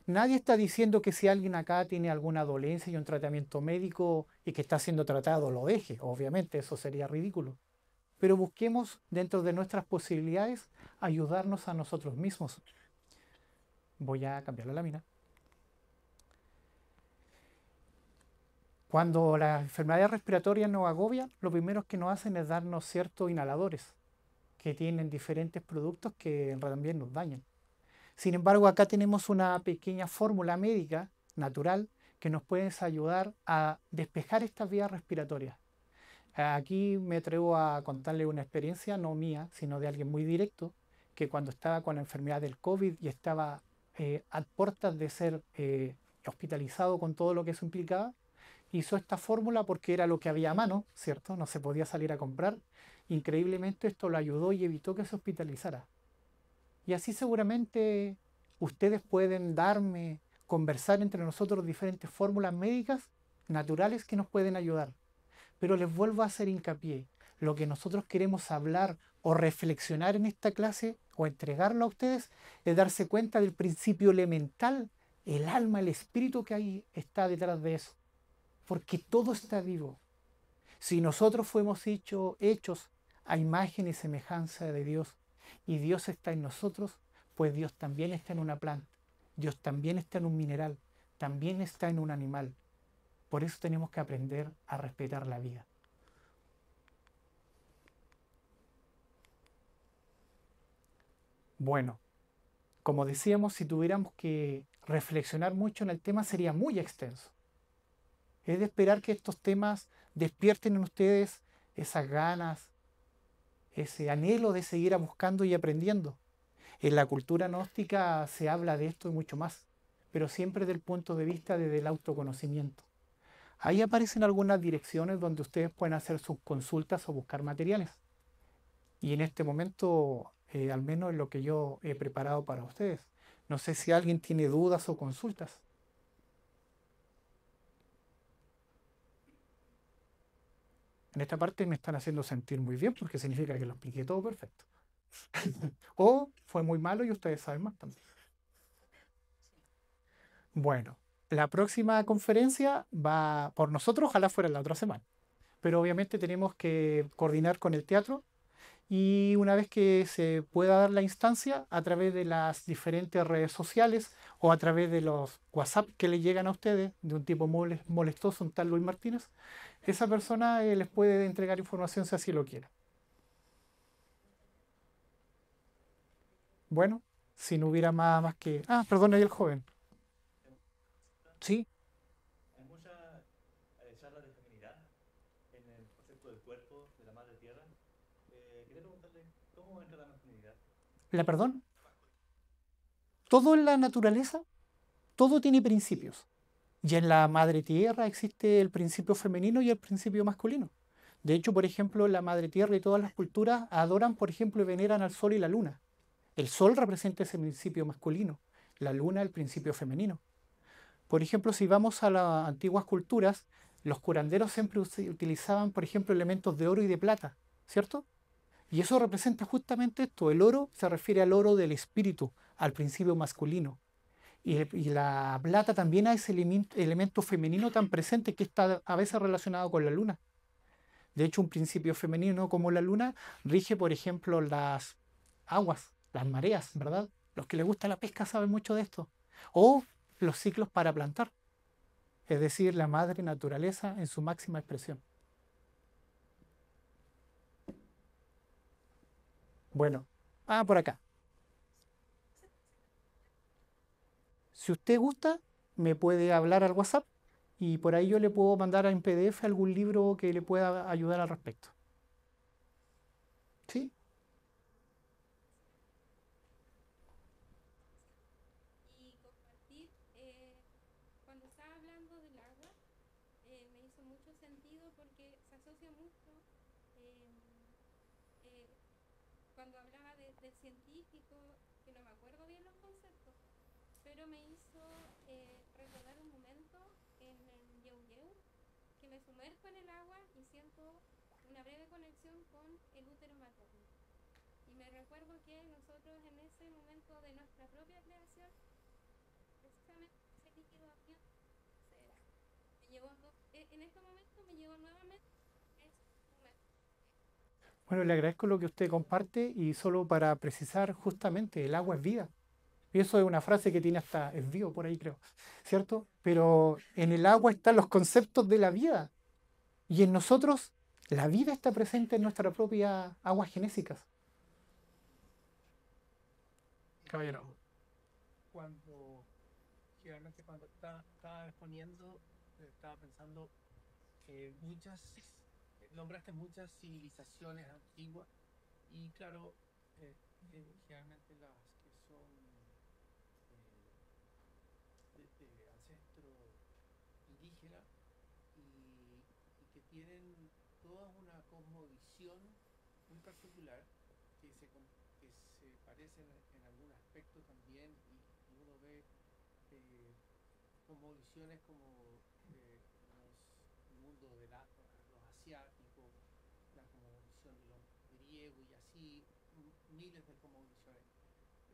Nadie está diciendo que si alguien acá tiene alguna dolencia y un tratamiento médico y que está siendo tratado lo deje. Obviamente eso sería ridículo. Pero busquemos dentro de nuestras posibilidades ayudarnos a nosotros mismos. Voy a cambiar la lámina. Cuando las enfermedades respiratorias nos agobian, lo primero que nos hacen es darnos ciertos inhaladores que tienen diferentes productos que también nos dañan. Sin embargo, acá tenemos una pequeña fórmula médica natural que nos puede ayudar a despejar estas vías respiratorias. Aquí me atrevo a contarle una experiencia, no mía, sino de alguien muy directo, que cuando estaba con la enfermedad del COVID y estaba a puertas de ser hospitalizado con todo lo que eso implicaba, hizo esta fórmula porque era lo que había a mano, ¿cierto? No se podía salir a comprar. Increíblemente esto lo ayudó y evitó que se hospitalizara. Y así seguramente ustedes pueden darme, conversar entre nosotros diferentes fórmulas médicas naturales que nos pueden ayudar. Pero les vuelvo a hacer hincapié. Lo que nosotros queremos hablar o reflexionar en esta clase o entregarlo a ustedes es darse cuenta del principio elemental, el alma, el espíritu que ahí está detrás de eso. Porque todo está vivo. Si nosotros fuimos hechos a imagen y semejanza de Dios y Dios está en nosotros, pues Dios también está en una planta, Dios también está en un mineral, también está en un animal. Por eso tenemos que aprender a respetar la vida. Bueno, como decíamos, si tuviéramos que reflexionar mucho en el tema sería muy extenso. Es de esperar que estos temas despierten en ustedes esas ganas, ese anhelo de seguir buscando y aprendiendo. En la cultura gnóstica se habla de esto y mucho más, pero siempre desde el punto de vista del autoconocimiento. Ahí aparecen algunas direcciones donde ustedes pueden hacer sus consultas o buscar materiales. Y en este momento, al menos es lo que yo he preparado para ustedes. No sé si alguien tiene dudas o consultas. En esta parte me están haciendo sentir muy bien porque significa que lo expliqué todo perfecto. O fue muy malo y ustedes saben más también. Bueno, la próxima conferencia va por nosotros, ojalá fuera la otra semana. Pero obviamente tenemos que coordinar con el teatro y una vez que se pueda dar la instancia a través de las diferentes redes sociales o a través de los WhatsApp que le llegan a ustedes de un tipo molestoso, un tal Luis Martínez, esa persona les puede entregar información si así lo quiere. Bueno, si no hubiera más que... Ah, perdón, ahí el joven. Sí, la perdón. Todo en la naturaleza, todo tiene principios. Y en la madre tierra existe el principio femenino y el principio masculino. De hecho, por ejemplo, la Madre Tierra y todas las culturas adoran, por ejemplo, y veneran al Sol y la Luna. El Sol representa ese principio masculino, la Luna el principio femenino. Por ejemplo, si vamos a las antiguas culturas, los curanderos siempre utilizaban, por ejemplo, elementos de oro y de plata, ¿cierto? Y eso representa justamente esto. El oro se refiere al oro del espíritu, al principio masculino. Y la plata también a ese elemento femenino tan presente que está a veces relacionado con la luna. De hecho, un principio femenino como la luna rige, por ejemplo, las aguas, las mareas, ¿verdad? Los que les gusta la pesca saben mucho de esto. O los ciclos para plantar, es decir, la madre naturaleza en su máxima expresión. Bueno, por acá. Si usted gusta, me puede hablar al WhatsApp y por ahí yo le puedo mandar en PDF algún libro que le pueda ayudar al respecto. ¿Sí? Y compartir, cuando estaba hablando del agua, me hizo mucho sentido porque se asocia mucho eh, eh, cuando hablaba del científico, que no me acuerdo bien los conceptos, pero me hizo recordar un momento en el Yeu Yeu, que me sumerjo en el agua y siento una breve conexión con el útero materno. Y me recuerdo que nosotros en ese momento de nuestra propia creación, precisamente ese líquido amniótico será. En este momento me llevó nuevamente a ese momento. Bueno, le agradezco lo que usted comparte y solo para precisar justamente, el agua es vida. Y eso es una frase que tiene hasta, es vivo por ahí creo, ¿cierto? Pero en el agua están los conceptos de la vida y en nosotros la vida está presente en nuestra propia aguas genésicas. Caballero. Cuando, generalmente cuando estaba exponiendo, estaba pensando que nombraste muchas civilizaciones antiguas y claro, eh, generalmente las que son eh, de ancestro indígena y, y que tienen toda una cosmovisión muy particular que que se parecen en algún aspecto también y uno ve eh, cosmovisiones como el mundo de los asiáticos, la cosmovisión de los griegos y así miles de cosmovisiones.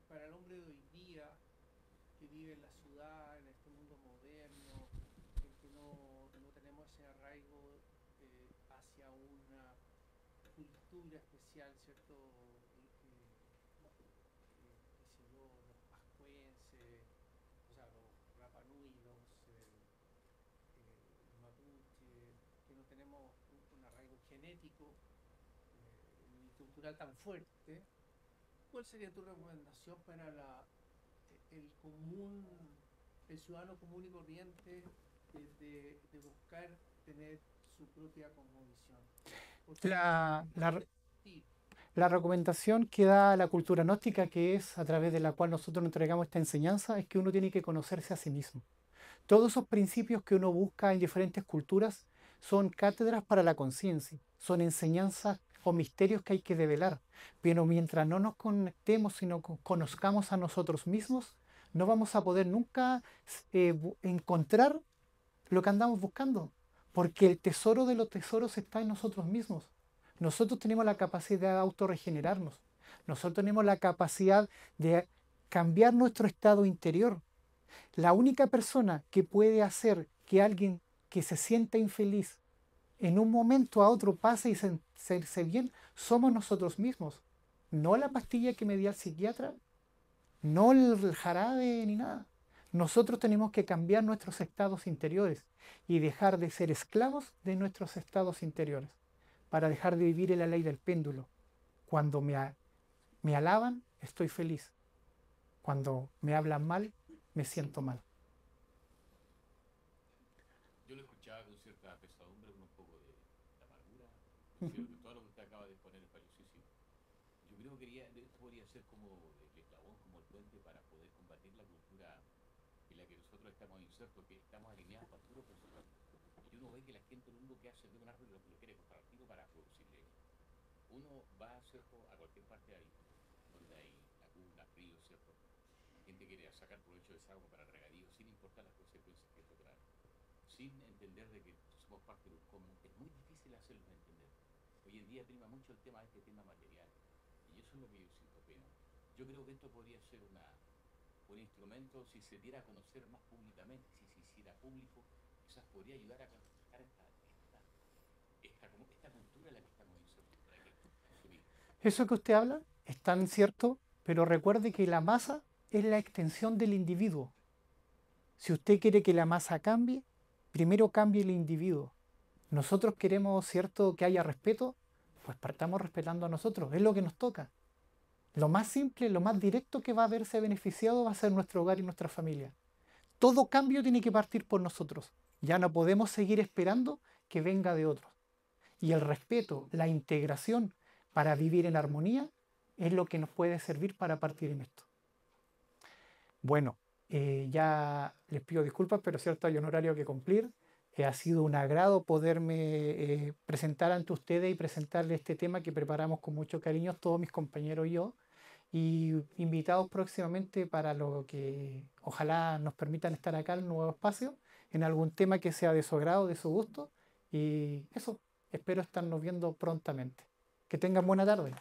Para el hombre de hoy día, que vive en la ciudad, en este mundo moderno, en que no tenemos ese arraigo hacia una cultura especial, ¿cierto? Qué sé yo, los pascuenses, o sea, los Rapanui, los mapuche, que no tenemos un arraigo genético y cultural tan fuerte. ¿Cuál sería tu recomendación para el común, el ciudadano común y corriente de buscar tener su propia cosmovisión? Porque La, la, sí, La recomendación que da la cultura gnóstica, que es a través de la cual nosotros entregamos esta enseñanza, es que uno tiene que conocerse a sí mismo. Todos esos principios que uno busca en diferentes culturas son cátedras para la conciencia, son enseñanzas o misterios que hay que develar. Pero mientras no nos conectemos, sino conozcamos a nosotros mismos, no vamos a poder nunca encontrar lo que andamos buscando, porque el tesoro de los tesoros está en nosotros mismos. Nosotros tenemos la capacidad de autorregenerarnos, nosotros tenemos la capacidad de cambiar nuestro estado interior. La única persona que puede hacer que alguien que se sienta infeliz en un momento a otro pase y sentirse bien somos nosotros mismos. No la pastilla que me dio el psiquiatra, no el jarabe ni nada. Nosotros tenemos que cambiar nuestros estados interiores y dejar de ser esclavos de nuestros estados interiores para dejar de vivir en la ley del péndulo. Cuando me alaban, estoy feliz. Cuando me hablan mal, me siento mal. Yo lo escuchaba con cierta pesadumbre, con un poco de amargura. Considero que todo lo que usted acaba de exponer es valiosísimo. Yo creo que esto podría ser como el eslabón, como el puente para poder combatir la cultura en la que nosotros estamos insertos, que estamos alineados para puro personal. y uno ve que la gente lo único que hace es ver un árbol y lo quiere cortar al tiro para producir leña. Uno va, ¿cierto?, a cualquier parte ahí, donde hay lagunas, ríos, ¿cierto? La gente quiere sacar provecho de esa agua para regadío, sin importar las consecuencias que esto trae. Sin entender de que somos parte de un común, es muy difícil hacerlos entender. Hoy en día prima mucho el tema de este tema material, y eso es lo que yo siento pena. Yo creo que esto podría ser un instrumento, si se diera a conocer más públicamente, si se hiciera público, quizás podría ayudar a clarificar esta cultura en la que estamos insertos, para que consumir. Eso que usted habla es tan cierto, pero recuerde que la masa es la extensión del individuo. Si usted quiere que la masa cambie, primero cambie el individuo. Nosotros queremos, cierto, que haya respeto, pues partamos respetando a nosotros, es lo que nos toca. Lo más simple, lo más directo que va a verse beneficiado va a ser nuestro hogar y nuestra familia. Todo cambio tiene que partir por nosotros. Ya no podemos seguir esperando que venga de otros. Y el respeto, la integración para vivir en armonía es lo que nos puede servir para partir en esto. Bueno, ya les pido disculpas, pero cierto, hay un horario que cumplir. Ha sido un agrado poderme presentar ante ustedes y presentarles este tema que preparamos con mucho cariño todos mis compañeros y yo. Y invitados próximamente para lo que ojalá nos permitan estar acá en un nuevo espacio, en algún tema que sea de su agrado, de su gusto. Y eso, espero estarnos viendo prontamente. Que tengan buena tarde.